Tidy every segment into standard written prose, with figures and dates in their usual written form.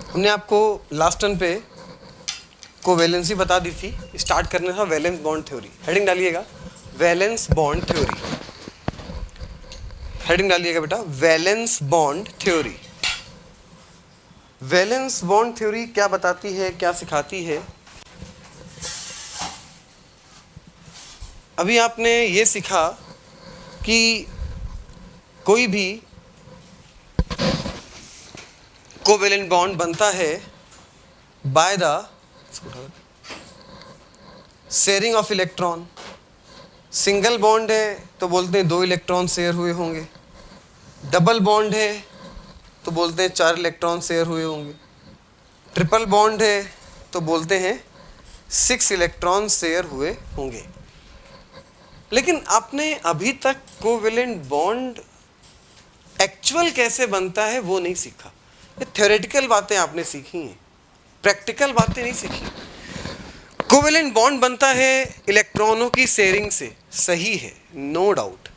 हमने आपको last turn पे कोवेलेंसी बता दी थी। स्टार्ट करना था वैलेंस बॉन्ड थ्योरी। हेडिंग डालिएगा वैलेंस बॉन्ड थ्योरी। हेडिंग डालिएगा बेटा valence bond theory. Valence bond theory क्या बताती है, क्या सिखाती है? अभी आपने ये सीखा कि कोई भी कोवेलेंट बॉन्ड बनता है by the sharing of electron. Single bond है तो बोलते हैं 2 इलेक्ट्रॉन शेयर हुए होंगे। डबल बॉन्ड है तो बोलते हैं 4 इलेक्ट्रॉन शेयर हुए होंगे। ट्रिपल बॉन्ड है तो बोलते हैं 6 इलेक्ट्रॉन शेयर हुए होंगे। लेकिन आपने अभी तक कोवेलेंट बॉन्ड एक्चुअल कैसे बनता है वो नहीं सीखा। ये थ्योरेटिकल बातें आपने सीखी हैं, प्रैक्टिकल बातें नहीं सीखी। कोवेलेंट बॉन्ड बनता है इलेक्ट्रॉनों की शेयरिंग से, सही है, नो डाउट।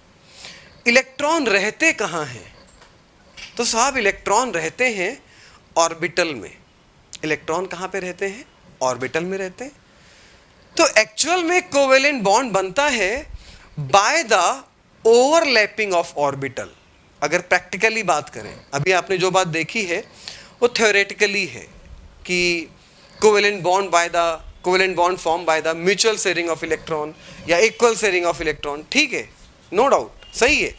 इलेक्ट्रॉन रहते कहाँ हैं? तो साहब इलेक्ट्रॉन रहते हैं ऑर्बिटल में। इलेक्ट्रॉन कहाँ पे रहते हैं? ऑर्बिटल में रहते हैं। तो एक्चुअल में कोवेलेंट बॉन्ड बनता है by the overlapping of orbital. अगर प्रैक्टिकली बात करें, अभी आपने जो बात देखी है वो थ्योरेटिकली है कि covalent bond form by the mutual sharing of electron या इक्वल शेयरिंग ऑफ इलेक्ट्रॉन। ठीक है, नो डाउट, सही है,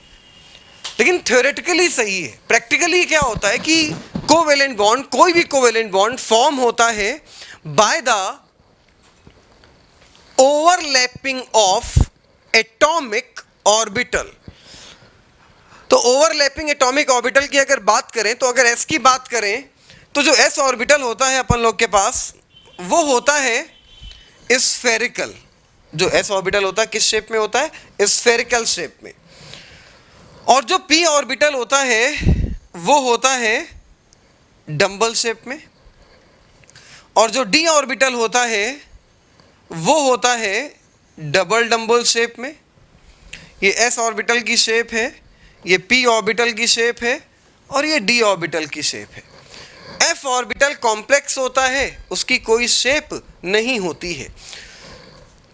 लेकिन थ्योरेटिकली सही है। प्रैक्टिकली क्या होता है कि कोवेलेंट बॉन्ड, कोई भी कोवेलेंट बॉन्ड फॉर्म होता है by the overlapping of atomic orbital. तो ओवरलैपिंग एटॉमिक ऑर्बिटल की अगर बात करें, तो अगर एस की बात करें तो जो एस ऑर्बिटल होता है अपन लोग के पास, वो होता है स्फेरिकल। जो एस ऑर्बिटल होता है किस शेप में होता है? स्फेरिकल शेप में। और जो पी ऑर्बिटल होता है वो होता है डंबल शेप में। और जो डी ऑर्बिटल होता है वो होता है डबल डंबल शेप में। ये एस ऑर्बिटल की शेप है, ये पी ऑर्बिटल की शेप है, और ये डी ऑर्बिटल की शेप है। एफ ऑर्बिटल कॉम्प्लेक्स होता है, उसकी कोई शेप नहीं होती है।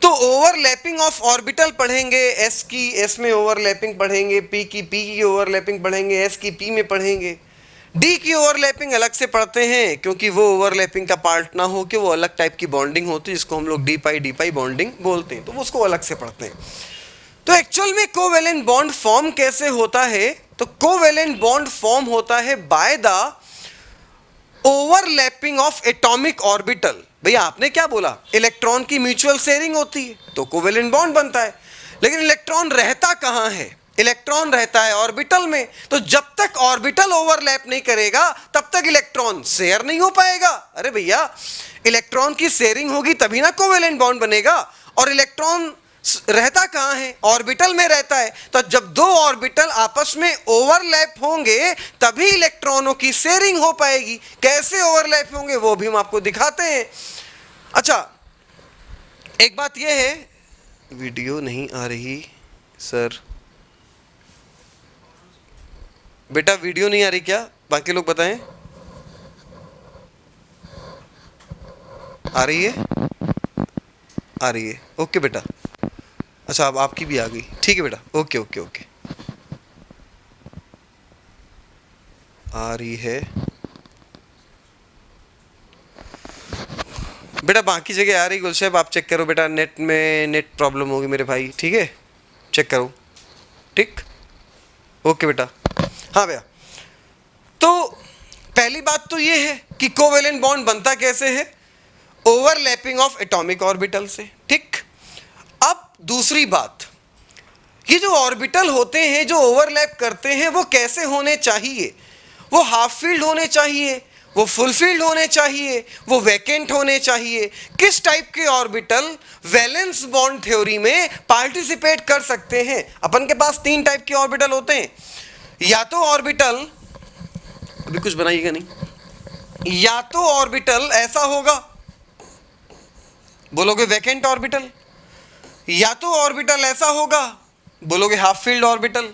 तो ओवरलैपिंग ऑफ ऑर्बिटल पढ़ेंगे, एस की एस में ओवरलैपिंग पढ़ेंगे, पी की ओवरलैपिंग पढ़ेंगे, एस की पी में पढ़ेंगे। डी की ओवरलैपिंग अलग से पढ़ते हैं क्योंकि वो ओवरलैपिंग का पार्ट ना हो कि वो अलग टाइप की बॉन्डिंग होती है, जिसको हम लोग डी पाई बॉन्डिंग बोलते हैं, तो वो उसको अलग से पढ़ते हैं। तो एक्चुअल में कोवेलेंट बॉन्ड फॉर्म कैसे होता है? तो कोवेलेंट बॉन्ड फॉर्म होता है by the overlapping of atomic orbital. भैया आपने क्या बोला? इलेक्ट्रॉन की म्यूचुअल शेयरिंग होती है तो कोवेलेंट बॉन्ड बनता है। लेकिन इलेक्ट्रॉन रहता कहाँ है? इलेक्ट्रॉन रहता है ऑर्बिटल में। तो जब तक ऑर्बिटल ओवरलैप नहीं करेगा तब तक इलेक्ट्रॉन शेयर नहीं हो पाएगा। अरे भैया इलेक्ट्रॉन की शेयरिंग होगी तभी ना कोवेलेंट बॉन्ड बनेगा। और इलेक्ट्रॉन रहता कहाँ है? ऑर्बिटल में रहता है। तो जब 2 ऑर्बिटल आपस में ओवरलैप होंगे तभी इलेक्ट्रॉनों की शेयरिंग हो पाएगी। कैसे ओवरलैप होंगे वो भी हम आपको दिखाते हैं। अच्छा, एक बात यह है, वीडियो नहीं आ रही सर। बेटा वीडियो नहीं आ रही क्या? बाकी लोग बताएं, आ रही है? आ रही है, ओके बेटा। अच्छा अब आपकी भी आ गई, ठीक है बेटा, ओके ओके ओके, आ रही है बेटा। बाकी जगह आ रही। गुलशेब आप चेक करो बेटा, नेट में नेट प्रॉब्लम होगी मेरे भाई, ठीक है, चेक करो, ठीक, ओके बेटा। हाँ भैया, तो पहली बात तो ये है कि कोवेलेंट बॉन्ड बनता कैसे है? ओवरलैपिंग ऑफ एटॉमिक ऑर्बिटल से, ठीक। अब दूसरी बात, ये जो ऑर्बिटल होते हैं जो ओवरलैप करते हैं वो कैसे होने चाहिए? वो हाफ फील्ड होने चाहिए, वो फुल फील्ड होने चाहिए, वो वैकेंट होने चाहिए? किस टाइप के ऑर्बिटल वैलेंस बॉन्ड थ्योरी में पार्टिसिपेट कर सकते हैं? अपन के पास 3 टाइप के ऑर्बिटल होते हैं। या तो ऑर्बिटल, अभी कुछ बनाइएगा नहीं, या तो ऑर्बिटल ऐसा होगा, बोलोगे वैकेंट ऑर्बिटल, या तो ऑर्बिटल ऐसा होगा, बोलोगे हाफ फील्ड ऑर्बिटल,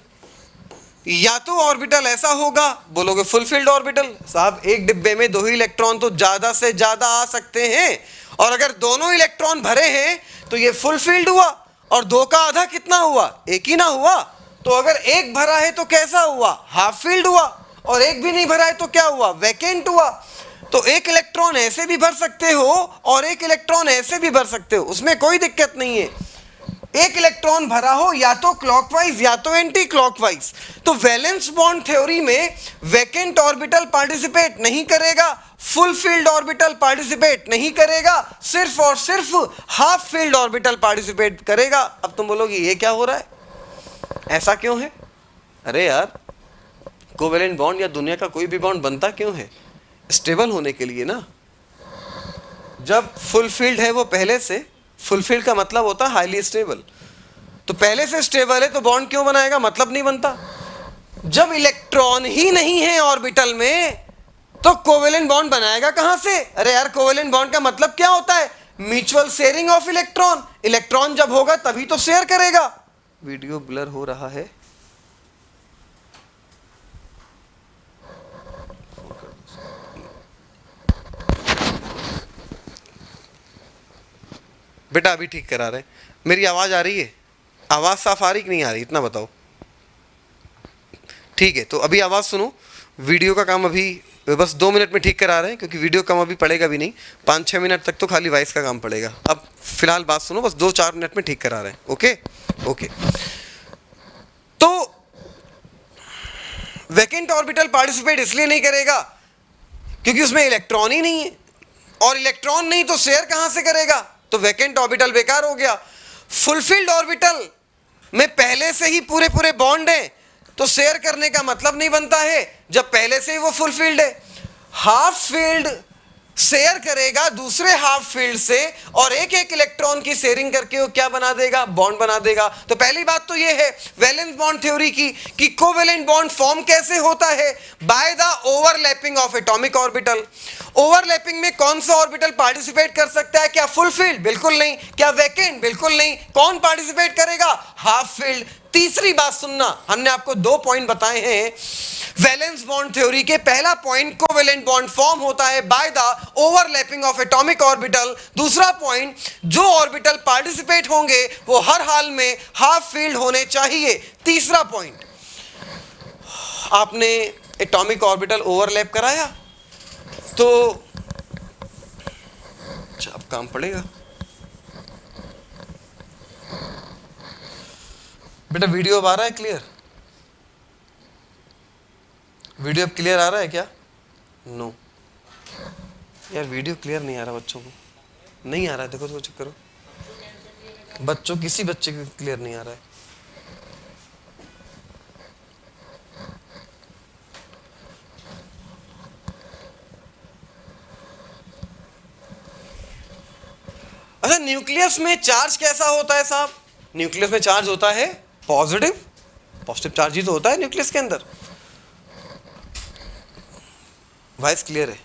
या तो ऑर्बिटल ऐसा होगा, बोलोगे फुलफिल्ड ऑर्बिटल, साहब एक डिब्बे में 2 ही इलेक्ट्रॉन तो ज्यादा से ज्यादा आ सकते हैं, और अगर दोनों इलेक्ट्रॉन भरे हैं तो ये फुलफिल्ड हुआ, और 2 का आधा कितना हुआ, 1 ही ना हुआ। तो अगर एक भरा है तो कैसा हुआ, हाफ फील्ड हुआ, और एक भी नहीं भरा है तो क्या हुआ, वैकेंट हुआ। तो एक इलेक्ट्रॉन ऐसे भी भर सकते हो और एक इलेक्ट्रॉन ऐसे भी भर सकते हो, उसमें कोई दिक्कत नहीं है। एक इलेक्ट्रॉन भरा हो या तो क्लॉकवाइज या तो एंटी क्लॉकवाइज, तो वैलेंस बॉन्ड थ्योरी में वैकेंट ऑर्बिटल पार्टिसिपेट नहीं करेगा, फुल फील्ड ऑर्बिटल पार्टिसिपेट नहीं करेगा, सिर्फ और सिर्फ हाफ फील्ड ऑर्बिटल पार्टिसिपेट करेगा। अब तुम बोलोगे ये क्या हो रहा है, ऐसा क्यों है? अरे यार, कोवेलेंट बॉन्ड या दुनिया का कोई भी बॉन्ड बनता क्यों है, स्टेबल होने के लिए ना। जब फुलफिल्ड है वो पहले से, फुलफिल्ड का मतलब होता है हाईली स्टेबल, तो पहले से स्टेबल है तो बॉन्ड क्यों बनाएगा, मतलब नहीं बनता। जब इलेक्ट्रॉन ही नहीं है ऑर्बिटल में तो कोवेलेंट बॉन्ड बनाएगा कहां से? अरे यार, कोवेलेंट बॉन्ड का मतलब क्या होता है, mutual sharing of electron. Electron जब होगा तभी तो शेयर करेगा। वीडियो ब्लर हो रहा है, बेटा अभी ठीक करा रहे हैं। मेरी आवाज आ रही है, आवाज साफ आ रही कि नहीं आ रही, इतना बताओ। ठीक है, तो अभी आवाज सुनो। वीडियो का काम अभी बस 2 मिनट में ठीक करा रहे हैं, क्योंकि वीडियो कम अभी पड़ेगा भी नहीं, 5-6 मिनट तक तो खाली वॉइस का काम पड़ेगा। अब फिलहाल बात सुनो, बस 2-4 मिनट में ठीक करा रहे हैं। Okay okay. तो वैकेंट ऑर्बिटल पार्टिसिपेट इसलिए नहीं करेगा क्योंकि उसमें इलेक्ट्रॉन ही नहीं है, और इलेक्ट्रॉन नहीं तो शेयर कहां से करेगा, तो वैकेंट ऑर्बिटल बेकार हो गया। फुलफिल्ड ऑर्बिटल में पहले से ही पूरे पूरे बॉन्ड हैं, तो शेयर करने का मतलब नहीं बनता है जब पहले से ही वो फुलफिल्ड है। हाफ फील्ड शेयर करेगा दूसरे हाफ फील्ड से, और एक एक इलेक्ट्रॉन की शेयरिंग करके वो क्या बना देगा, बॉन्ड बना देगा। तो पहली बात तो ये है वैलेंस बॉन्ड थ्योरी की कि कोवेलेंट बॉन्ड फॉर्म कैसे होता है, by the overlapping of atomic orbital. Overlapping में कौन सा ऑर्बिटल पार्टिसिपेट कर सकता है, क्या फुलफिल्ड, बिल्कुल नहीं, क्या वैकेंट, बिल्कुल नहीं, कौन पार्टिसिपेट करेगा, हाफ फील्ड। तीसरी बात सुनना, हमने आपको 2 पॉइंट बताए हैं वैलेंस बॉन्ड थ्योरी के। पहला पॉइंट, कोवेलेंट बॉन्ड फॉर्म होता है by the overlapping of atomic orbital. दूसरा पॉइंट, जो ऑर्बिटल पार्टिसिपेट होंगे वो हर हाल में हाफ फील्ड होने चाहिए। तीसरा पॉइंट, आपने एटॉमिक ऑर्बिटल ओवरलैप कराया तो अब काम पड़ेगा। बेटा वीडियो अब आ रहा है क्लियर, वीडियो अब क्लियर आ रहा है क्या? नो यार, वीडियो क्लियर नहीं आ रहा, बच्चों को नहीं आ रहा है। देखो तो चेक करो, बच्चों, किसी बच्चे को क्लियर नहीं आ रहा है। अच्छा, न्यूक्लियस में चार्ज कैसा होता है साहब? न्यूक्लियस में चार्ज होता है पॉजिटिव, पॉजिटिव चार्ज ही तो होता है न्यूक्लियस के अंदर। वॉइस क्लियर है?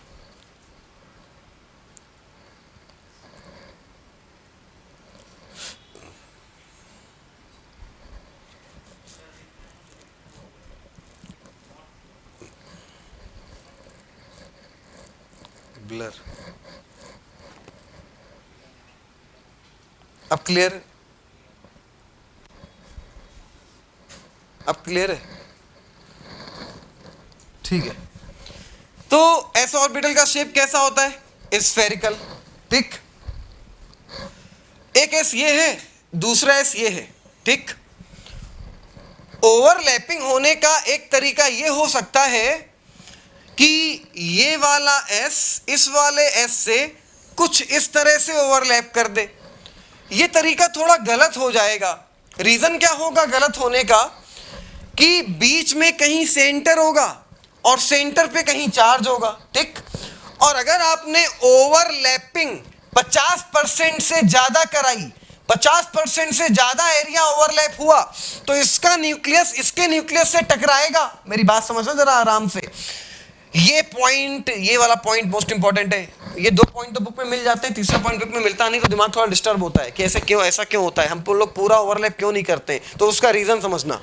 ब्लर, अब क्लियर है? अब क्लियर है? ठीक है। तो एस ऑर्बिटल का शेप कैसा होता है? स्फेरिकल, ठीक। एक एस ये है, दूसरा एस ये है, ठीक। ओवरलैपिंग होने का एक तरीका ये हो सकता है कि ये वाला एस इस वाले एस से कुछ इस तरह से ओवरलैप कर दे। ये तरीका थोड़ा गलत हो जाएगा। रीजन क्या होगा गलत होने का, कि बीच में कहीं सेंटर होगा और सेंटर पे कहीं चार्ज होगा, ठीक। और अगर आपने ओवरलैपिंग 50% से ज्यादा कराई, 50% से ज्यादा एरिया ओवरलैप हुआ, तो इसका न्यूक्लियस इसके न्यूक्लियस से टकराएगा। मेरी बात समझो जरा आराम से। ये पॉइंट, ये वाला पॉइंट मोस्ट इंपॉर्टेंट है। ये 2 पॉइंट तो बुक में मिल जाते हैं, तीसरा पॉइंट बुक में मिलता नहीं, तो दिमाग थोड़ा डिस्टर्ब होता है कि ऐसे क्यों, ऐसा क्यों होता है, हम लोग पूरा ओवरलैप क्यों नहीं करते, तो उसका रीजन समझना।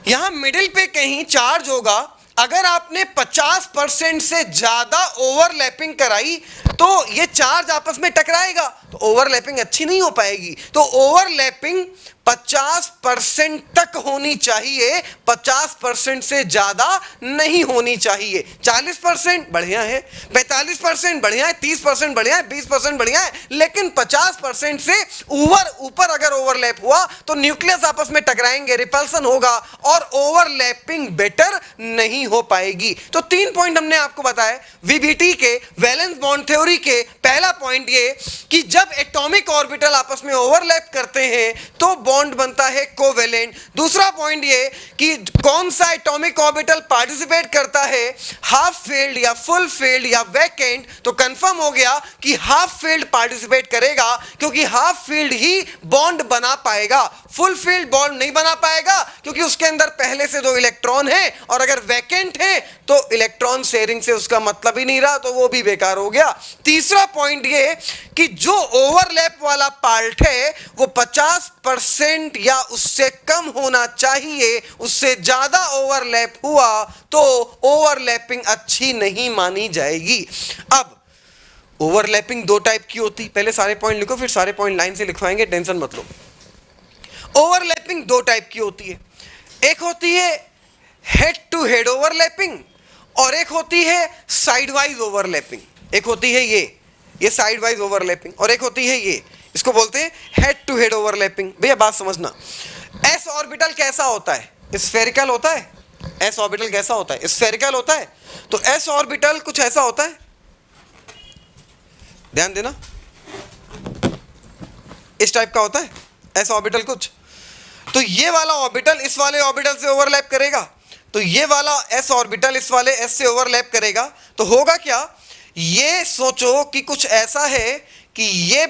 यहां मिडिल पे कहीं चार्ज होगा, अगर आपने 50% से ज्यादा ओवरलैपिंग कराई तो ये चार्ज आपस में टकराएगा, तो ओवरलैपिंग अच्छी नहीं हो पाएगी। तो ओवरलैपिंग 50% तक होनी चाहिए, 50% से ज्यादा नहीं होनी चाहिए। 40% बढ़िया है, 45% बढ़िया है, 30% बढ़िया है, 20% बढ़िया है, लेकिन 50% से ऊपर अगर ओवरलैप हुआ तो न्यूक्लियस आपस में टकराएंगे, रिपल्सन होगा और ओवरलैपिंग बेटर नहीं हो पाएगी। तो 3 पॉइंट हमने आपको बताए वीबीटी के, वैलेंस बॉन्ड थ्योरी के। पहला पॉइंट ये कि जब एटॉमिक ऑर्बिटल आपस में ओवरलैप करते हैं तो बॉन्ड बनता है कोवेलेंट। दूसरा पॉइंट ये कि कौन सा एटॉमिक ऑर्बिटल पार्टिसिपेट करता है, हाफ फील्ड या फुल फील्ड या वैकेंट, तो कंफर्म हो गया कि हाफ फील्ड पार्टिसिपेट करेगा, क्योंकि हाफ फील्ड ही बॉन्ड बना पाएगा, फुल फील्ड बॉन्ड नहीं बना पाएगा क्योंकि उसके अंदर पहले से 2 इलेक्ट्रॉन है, और अगर वैकेंट है तो इलेक्ट्रॉन शेयरिंग से उसका मतलब ही नहीं रहा, तो वो भी बेकार हो गया। तीसरा पॉइंट ये कि जो ओवरलैप वाला पार्ट है वो 50% या उससे कम होना चाहिए, उससे ज्यादा ओवरलैप हुआ तो ओवरलैपिंग अच्छी नहीं मानी जाएगी। अब ओवरलैपिंग 2 टाइप की होती, पहले सारे पॉइंट लिखो फिर सारे पॉइंट लाइन से लिखवाएंगे, टेंशन मत लो। ओवरलैपिंग 2 टाइप की होती है, एक होती है हेड टू हेड ओवरलैपिंग और एक होती है साइड वाइज ओवरलैपिंग। एक होती है ये साइड वाइज ओवरलैपिंग और एक होती है ये, इसको बोलते हैं हेड टू हेड ओवरलैपिंग। भैया बात समझना, एस ऑर्बिटल कैसा होता है? स्फेरिकल होता है। एस ऑर्बिटल कैसा होता है? स्फेरिकल होता है। तो एस ऑर्बिटल कुछ ऐसा होता है, ध्यान देना, इस टाइप का होता है एस ऑर्बिटल कुछ। तो ये वाला ऑर्बिटल इस वाले ऑर्बिटल से ओवरलैप करेगा, तो ये वाला एस ऑर्बिटल इस वाले एस से ओवरलैप करेगा, तो होगा क्या, ये सोचो कि कुछ ऐसा है कि ये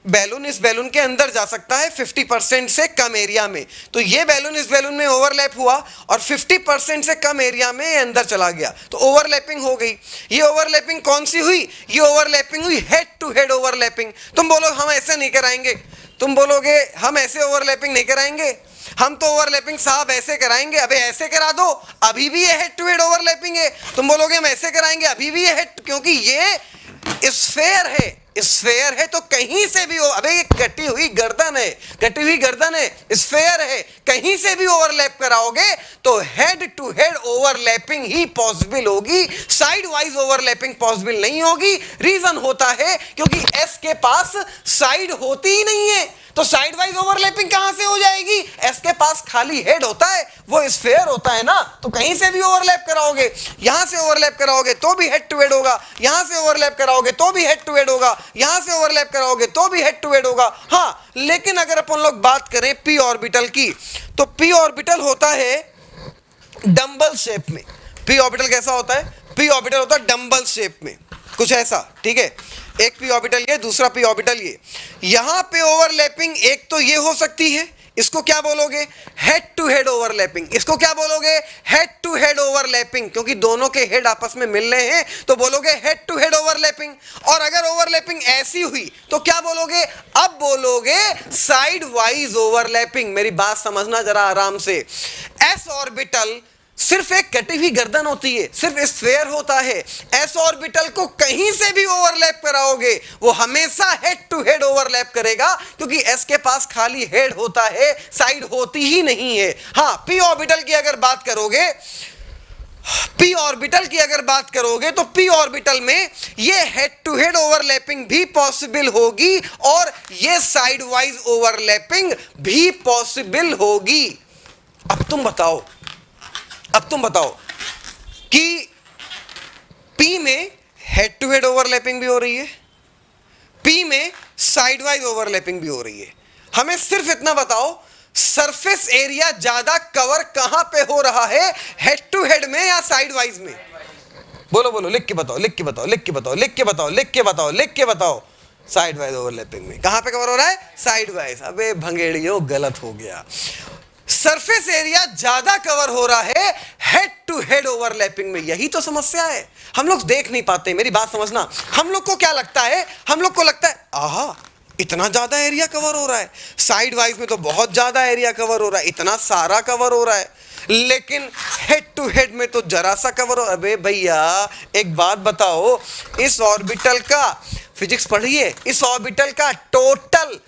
बैलून इस बैलून के अंदर जा सकता है 50% से कम एरिया में, तो ये बैलून इस बैलून में ओवरलैप हुआ और 50% से कम एरिया में अंदर चला गया, तो ओवरलैपिंग हो गई। ये ओवरलैपिंग कौन सी हुई? ये ओवरलैपिंग हुई हेड टू हेड ओवरलैपिंग। तुम बोलो हम ऐसे नहीं कराएंगे, तुम बोलोगे हम ऐसे ओवरलैपिंग नहीं कराएंगे, हम तो ओवरलैपिंग साहब ऐसे कराएंगे। अबे ऐसे करा दो, अभी भी ये हेड टू हेड ओवरलैपिंग है। तुम बोलोगे हम ऐसे कराएंगे, अभी भी ये हेड, क्योंकि ये स्फेयर है, स्फेयर है तो कहीं से भी हो, अबे ये कटी हुई गर्दन है, कटी हुई गर्दन है, स्फेयर है, कहीं से भी ओवरलैप कराओगे तो हेड टू हेड ओवरलैपिंग ही पॉसिबल होगी, साइड वाइज ओवरलैपिंग पॉसिबल नहीं होगी। रीजन होता है क्योंकि एस के पास साइड होती ही नहीं है, तो साइड वाइज ओवरलैपिंग कहां से हो जाएगी? एस के पास खाली हेड होता है, वो स्फेयर होता है ना, तो कहीं से भी ओवरलैप कराओगे, यहां से ओवरलैप कराओगे तो भी हेड टू हेड होगा, यहां से ओवरलैप कराओगे तो भी हेड टू हेड होगा, यहां से ओवरलैप कराओगे तो भी हेड टू हेड होगा। हाँ, लेकिन अगर अपन लोग बात करें पी ऑर्बिटल की, तो पी ऑर्बिटल होता है डंबल शेप में। पी ऑर्बिटल कैसा होता है? पी ऑर्बिटल होता है डंबल शेप में, कुछ ऐसा, ठीक है। एक पी ऑर्बिटल ये, दूसरा पी ऑर्बिटल ये। यहां पे ओवरलैपिंग एक तो ये हो सकती है, इसको क्या बोलोगे? Head to head overlapping. इसको क्या बोलोगे? हेड टू हेड ओवरलैपिंग, क्योंकि दोनों के हेड आपस में मिल रहे हैं तो बोलोगे हेड टू हेड ओवरलैपिंग। और अगर ओवरलैपिंग ऐसी हुई तो क्या बोलोगे? अब बोलोगे साइड वाइज ओवरलैपिंग। मेरी बात समझना जरा आराम से। एस ऑर्बिटल सिर्फ एक कटी हुई गर्दन होती है, सिर्फ स्फेयर होता है। एस ऑर्बिटल को कहीं से भी ओवरलैप कराओगे वो हमेशा हेड टू हेड ओवरलैप करेगा, क्योंकि एस के पास खाली हेड होता है, साइड होती ही नहीं है। हाँ, पी ऑर्बिटल की अगर बात करोगे, पी ऑर्बिटल की अगर बात करोगे तो पी ऑर्बिटल में ये हेड टू हेड ओवरलैपिंग भी पॉसिबल होगी और ये साइड वाइज ओवरलैपिंग भी पॉसिबल होगी। अब तुम बताओ कि P में हेड टू हेड ओवरलैपिंग भी हो रही है, P में साइड वाइज ओवरलैपिंग भी हो रही है। हमें सिर्फ इतना बताओ, सरफेस एरिया ज्यादा कवर कहां पे हो रहा है, हेड टू हेड में या साइड वाइज में? बोलो, लिख के बताओ। साइड वाइज ओवरलैपिंग में। कहां पे कवर हो रहा है? Side wise. अबे भंगेड़ियों, गलत हो गया। सरफेस एरिया ज्यादा कवर हो रहा है हेड टू हेड ओवरलैपिंग में। यही तो समस्या है, हम लोग देख नहीं पाते। मेरी बात समझना, हम लोग को क्या लगता है? हम लोग को लगता है आहा इतना ज्यादा एरिया कवर हो रहा है, साइड वाइज में तो बहुत ज्यादा एरिया कवर हो रहा है, इतना सारा कवर हो रहा है, लेकिन हेड टू हेड में तो जरा सा कवर हो। अबे भैया एक बात बताओ, इस ऑर्बिटल का फिजिक्स पढ़िए, इस ऑर्बिटल का टोटल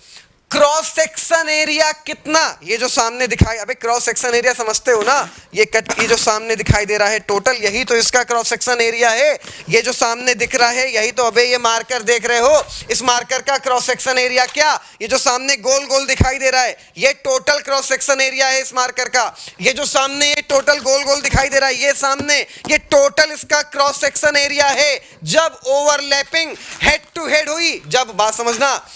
क्रॉस सेक्शन एरिया कितना, ये जो सामने दिखाई, अबे क्रॉस सेक्शन एरिया समझते हो ना, ये जो सामने दिखाई दे रहा है टोटल, यही तो इसका क्रॉस सेक्शन एरिया है। ये जो सामने दिख रहा है यही तो, अबे ये मार्कर देख रहे हो, इस मार्कर का क्रॉस सेक्शन एरिया क्या, ये जो सामने गोल गोल दिखाई दे रहा है ये टोटल क्रॉस सेक्शन एरिया है इस मार्कर का। ये जो सामने ये टोटल गोल गोल दिखाई दे रहा है, ये सामने ये टोटल इसका क्रॉस सेक्शन एरिया है। जब ओवरलैपिंग हेड टू हेड हुई, जब बात समझना,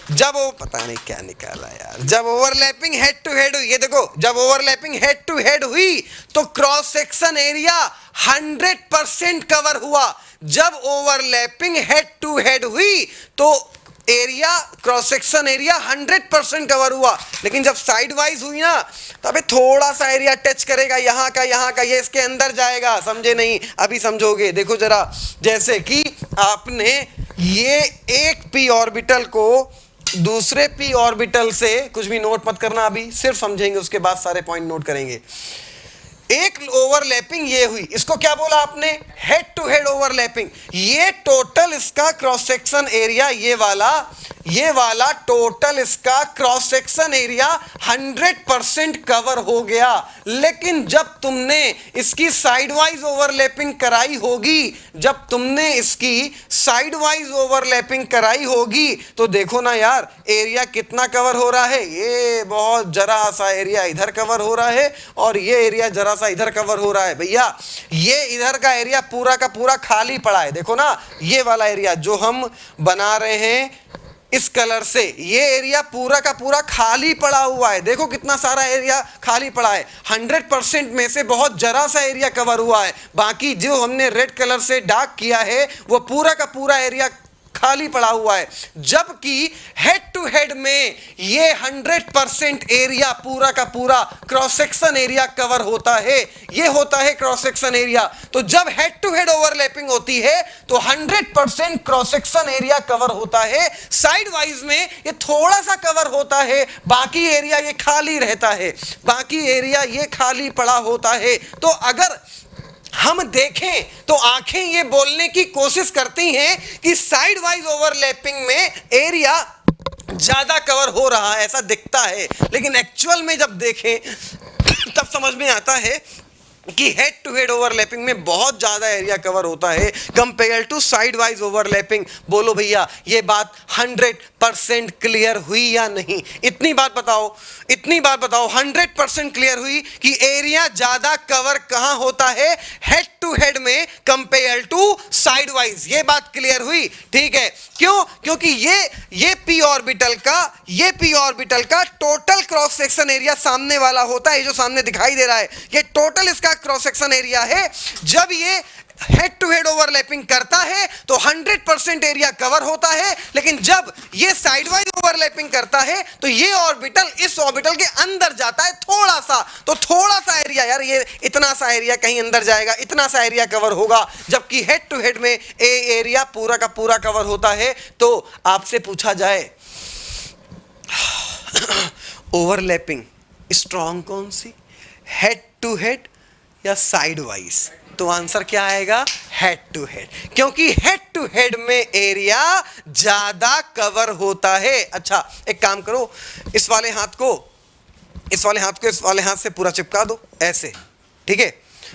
जब वो पता नहीं क्या निकाला यार, जब ओवरलैपिंग हेड टू हेड हुई, ये देखो, जब ओवरलैपिंग हेड टू हेड हुई तो क्रॉस सेक्शन एरिया 100% कवर हुआ। जब ओवरलैपिंग हेड टू हेड हुई तो area, cross section area 100% cover हुआ। लेकिन जब साइड वाइज हुई ना, तो अबे थोड़ा सा एरिया टच करेगा, यहाँ का, ये इसके अंदर जाएगा। समझे नहीं? अभी समझोगे। देखो जरा, जैसे कि आपने ये एक पी ऑर्बिटल को दूसरे पी ऑर्बिटल से, कुछ भी नोट मत करना, अभी सिर्फ समझेंगे, उसके बाद सारे पॉइंट नोट करेंगे। एक ओवरलैपिंग ये हुई, इसको क्या बोला आपने, हेड टू हेड ओवरलैपिंग। ये टोटल इसका क्रॉस सेक्शन एरिया, ये वाला टोटल इसका क्रॉस सेक्शन एरिया 100% कवर हो गया। लेकिन जब तुमने इसकी साइड वाइज ओवरलैपिंग कराई होगी, जब तुमने इसकी साइड वाइज ओवरलैपिंग कराई होगी, तो देखो ना यार, एरिया कितना कवर हो रहा है, ये बहुत जरा सा एरिया इधर कवर हो रहा है और ये एरिया जरा सा इधर कवर हो रहा है। भैया ये इधर का एरिया पूरा का पूरा खाली पड़ा है। देखो ना, ये वाला एरिया जो हम बना रहे हैं इस कलर से, ये एरिया पूरा का पूरा खाली पड़ा हुआ है। देखो कितना सारा एरिया खाली पड़ा है। 100% में से बहुत जरा सा एरिया कवर हुआ है, बाकी जो हमने रेड कलर से डार्क किया है वो पूरा का पूरा एरिया खाली पड़ा हुआ है। जबकि हेड टू हेड में ये 100% एरिया, पूरा का पूरा क्रॉस सेक्शन एरिया कवर होता है। ये होता है क्रॉस सेक्शन एरिया। तो जब हेड टू हेड ओवरलैपिंग होती है तो 100% क्रॉस सेक्शन एरिया कवर होता है। साइड वाइज में ये थोड़ा सा कवर होता है, बाकी एरिया ये खाली रहता है, बाकी एरिया ये खाली पड़ा होता है। तो अगर हम देखें तो आंखें ये बोलने की कोशिश करती हैं कि साइड वाइज ओवरलैपिंग में एरिया ज्यादा कवर हो रहा है, ऐसा दिखता है। लेकिन एक्चुअल में जब देखें तब समझ में आता है कि हेड टू हेड ओवरलैपिंग में बहुत ज्यादा एरिया कवर होता है compare to side wise overlapping. बोलो भैया, ये बात 100% क्लियर हुई या नहीं? इतनी बात बताओ, 100% क्लियर हुई कि एरिया ज्यादा कवर कहां होता है, हेड टू हेड में कंपेयर टू साइड वाइज। ये बात क्लियर हुई, ठीक है? क्यों? क्योंकि ये पी ऑर्बिटल का टोटल क्रॉस सेक्शन एरिया सामने वाला होता है, जो सामने दिखाई दे रहा है, ये टोटल इसका क्रॉस सेक्शन एरिया है। जब ये हेड टू हेड ओवरलैपिंग करता है तो 100% एरिया कवर होता है। लेकिन जब ये साइड वाइज ओवरलैपिंग करता है तो ये ऑर्बिटल इस ऑर्बिटल के अंदर जाता है थोड़ा सा, तो थोड़ा सा एरिया, यार ये इतना सा एरिया कहीं अंदर जाएगा, इतना सा एरिया कवर होगा। जबकि हेड टू हेड में एरिया पूरा का पूरा कवर होता है। तो आपसे पूछा जाए ओवरलैपिंग स्ट्रॉन्ग कौन सी, हेड टू हेड या साइड वाइज? तो आंसर क्या आएगा? हेड टू हेड, क्योंकि हेड टू हेड में एरिया ज्यादा कवर होता है। अच्छा एक काम करो, इस वाले हाथ को इस वाले हाथ से पूरा चिपका दो ऐसे, ठीक है?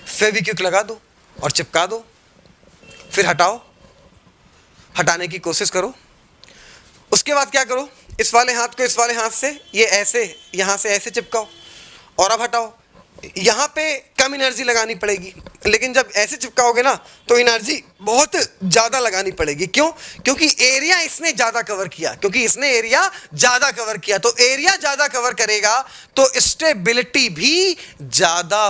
फेविक्विक लगा दो और चिपका दो, फिर हटाओ, हटाने की कोशिश करो। उसके बाद क्या करो, इस वाले हाथ को इस वाले हाथ से ये ऐसे, यहां से ऐसे चिपकाओ और अब हटाओ। यहाँ पे कम एनर्जी लगानी पड़ेगी, लेकिन जब ऐसे चिपकाओगे ना तो एनर्जी बहुत ज़्यादा लगानी पड़ेगी। क्यों? क्योंकि एरिया इसने ज़्यादा कवर किया, तो एरिया ज़्यादा कवर करेगा तो स्टेबिलिटी भी ज़्यादा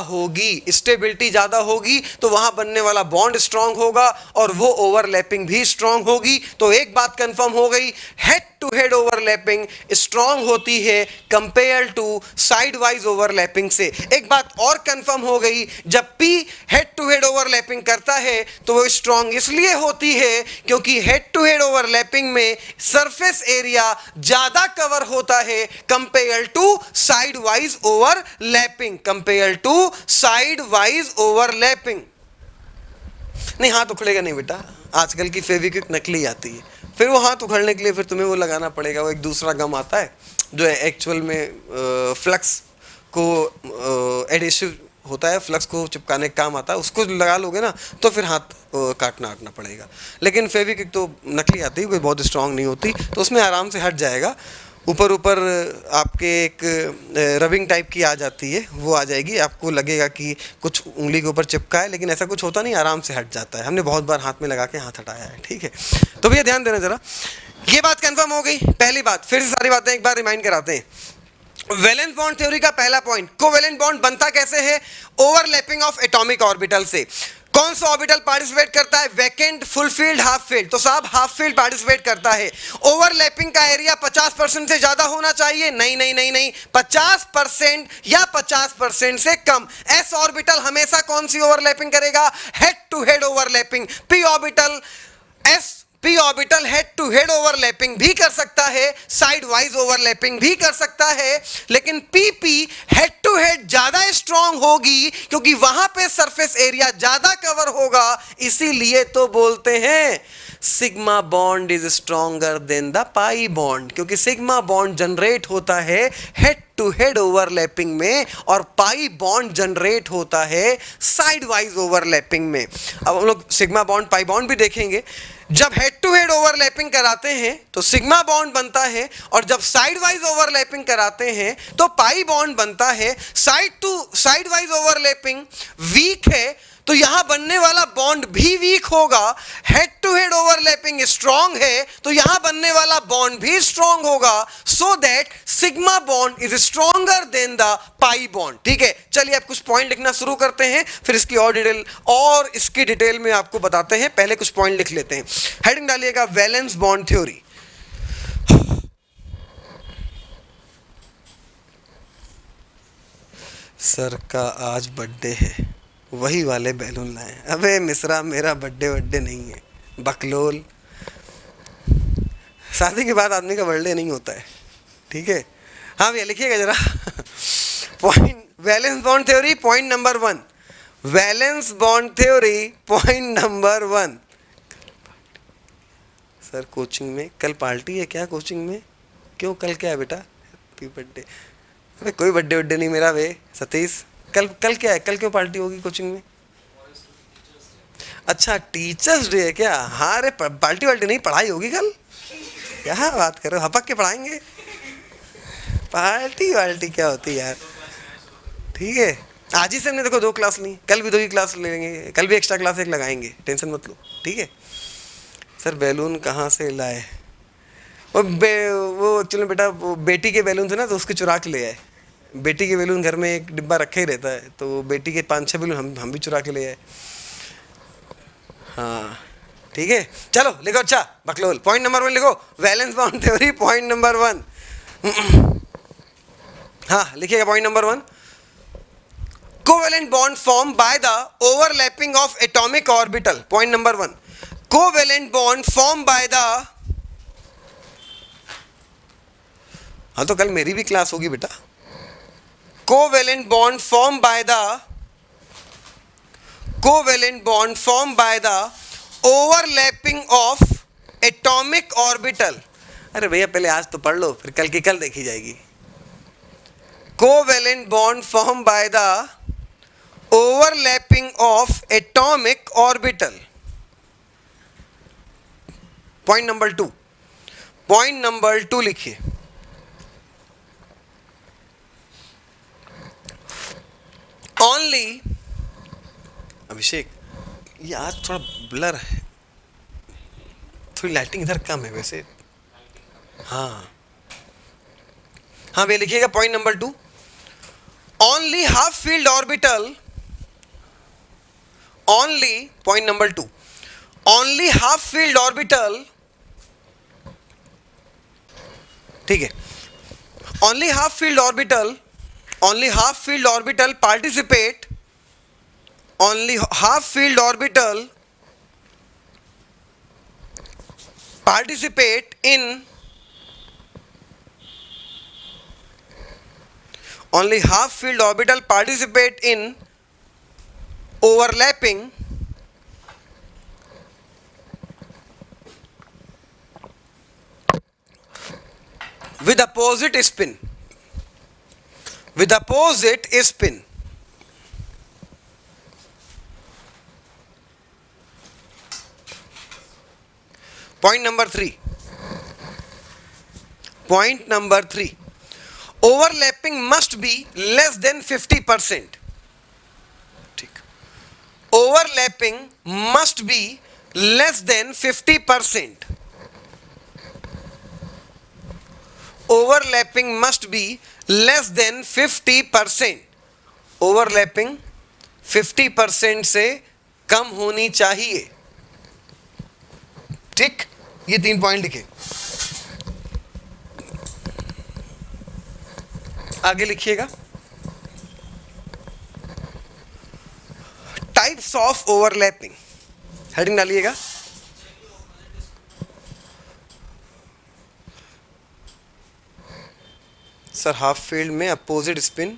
होगी, तो वहाँ बनने वाला बॉन्ड स्ट्रांग होगा और वो ओवरलैपिंग भी स्ट्रांग होगी। तो एक बात कंफर्म हो गई, head to head overlapping strong होती है compare to side wise overlapping से। एक बात और कंफर्म हो गई, जब p head head to head overlapping करता है तो वो स्ट्रॉन्ग इसलिए होती है क्योंकि हेड टू हेड ओवरलैपिंग में सरफेस एरिया ज्यादा कवर होता है compare to side wise overlapping, compare to side wise overlapping. नहीं, हाथ उखड़ेगा नहीं बेटा, आजकल की फेविक्विक नकली आती है, फिर वो हाथ उखड़ने के लिए फिर तुम्हें वो लगाना पड़ेगा, वो एक दूसरा गम आता है जो एक्चुअल में फ्लक्स को एडेसिव होता है, फ्लक्स को चिपकाने का काम आता है, उसको लगा लोगे ना तो फिर हाथ काटना पड़ेगा। लेकिन फेविक्विक तो नकली आती है, कोई बहुत स्ट्रांग नहीं होती, तो उसमें आराम से हट जाएगा। ऊपर आपके एक रबिंग टाइप की आ जाती है, वो आ जाएगी, आपको लगेगा कि कुछ उंगली के ऊपर चिपका है, लेकिन ऐसा कुछ होता नहीं, आराम से हट जाता है। हमने बहुत बार हाथ में लगा के हाथ हटाया है, ठीक है। तो भैया ध्यान देना जरा, ये बात कंफर्म हो गई। पहली बात, फिर से सारी बातें एक बार रिमाइंड कराते हैं। वैलेंस बॉन्ड थ्योरी का पहला पॉइंट, कोवैलेंट बॉन्ड बनता कैसे है? ओवरलैपिंग ऑफ एटॉमिक ऑर्बिटल से। कौन सा ऑर्बिटल पार्टिसिपेट करता है? Vacant, fulfilled, half field. तो साहब हाफ फील्ड पार्टिसिपेट करता है। ओवरलैपिंग का एरिया 50% से ज्यादा होना चाहिए? नहीं नहीं नहीं नहीं, 50% या 50% से कम। एस ऑर्बिटल हमेशा कौन सी ओवरलैपिंग करेगा? Head to head overlapping. P orbital head to head overlapping भी कर सकता है, साइड वाइज ओवरलैपिंग भी कर सकता है, लेकिन पीपी हेड टू हेड ज्यादा स्ट्रांग होगी क्योंकि वहां पे सरफेस एरिया ज्यादा कवर होगा। इसीलिए तो बोलते हैं sigma bond is stronger than the pi bond, क्योंकि सिग्मा बॉन्ड जनरेट होता है हेड टू हेड ओवरलैपिंग में और पाई बॉन्ड जनरेट होता है साइड वाइज ओवरलैपिंग में। अब हम लोग सिग्मा बॉन्ड पाई बॉन्ड भी देखेंगे। जब हेड टू हेड ओवरलैपिंग कराते हैं तो सिग्मा बॉन्ड बनता है, और जब साइड वाइज ओवरलैपिंग कराते हैं तो पाई बॉन्ड बनता है। साइड वाइज ओवरलैपिंग वीक है तो यहां बनने वाला बॉन्ड भी वीक होगा। Head to head overlapping strong है तो यहां बनने वाला बॉन्ड भी स्ट्रांग होगा, so that sigma bond is stronger than the pi bond. ठीक है, चलिए अब कुछ पॉइंट लिखना शुरू करते हैं, फिर इसकी डिटेल में आपको बताते हैं। पहले कुछ पॉइंट लिख लेते हैं। हेडिंग डालिएगा वैलेंस बॉन्ड थ्योरी। सर का आज बर्थडे है, वही वाले बैलून लाए। अबे मिश्रा, मेरा बर्थडे नहीं है, बकलोल। शादी के बाद आदमी का बर्थडे नहीं होता है, ठीक है। हाँ भैया लिखिएगा जरा। Point valence bond theory point number 1। Valence bond theory point number 1। Sir coaching में कल पार्टी है क्या? कोचिंग में क्यों? कल क्या है बेटा? Happy birthday. अबे कोई बर्थडे नहीं मेरा बे सतीश। कल क्या है? कल क्यों पार्टी होगी कोचिंग में? अच्छा टीचर्स डे है क्या? हाँ अरे पार्टी नहीं, पढ़ाई होगी कल। क्या बात कर रहे हो, हपक के पढ़ाएंगे? पार्टी क्या होती है यार। ठीक है, आज ही से हमने देखो 2 क्लास ली, कल भी 2 ही क्लास लेंगे, कल भी एक्स्ट्रा क्लास 1 लगाएंगे, टेंशन मत लो, ठीक है। सर बैलून कहाँ से लाए? वो चलो बेटा, वो बेटी के बैलून थे ना तो उसके चुरा के ले आए। बेटी के बैलून घर में एक डिब्बा रखा ही रहता है, तो बेटी के 5-6 बैलून हम भी चुरा के ले आए। हाँ ठीक है, चलो लिखो। अच्छा बकलोल, पॉइंट नंबर 1 लिखो, valence bond theory point number 1। हाँ लिखिएगा point number 1। Covalent bond form by the overlapping of atomic orbital. Point number 1, covalent bond form by the, हाँ तो कल मेरी भी क्लास होगी बेटा। Covalent bond form by the overlapping of atomic orbital. अरे भैया पहले आज तो पढ़ लो, फिर कल की कल देखी जाएगी। Covalent bond form by the overlapping of atomic orbital. Point number 2 लिखिए। ओनली, अभिषेक ये आज थोड़ा ब्लर है, थोड़ी लाइटिंग इधर कम है वैसे। हाँ भैया लिखिएगा point number 2। Only half filled orbital, point number 2, only half filled orbital, ठीक है। Only half filled orbital participate only half filled orbital participate in only half filled orbital participate in overlapping with opposite spin. With opposite spin. Point number 3. Point number 3. Overlapping must be less than 50%. Overlapping must be less than 50%. Overlapping must be less than 50%. Overlapping 50% से कम होनी चाहिए. ठीक, ये 3 point लिखे. आगे लिखिएगा. Types of overlapping, heading डालिएगा. Sir half field में अपोजिट स्पिन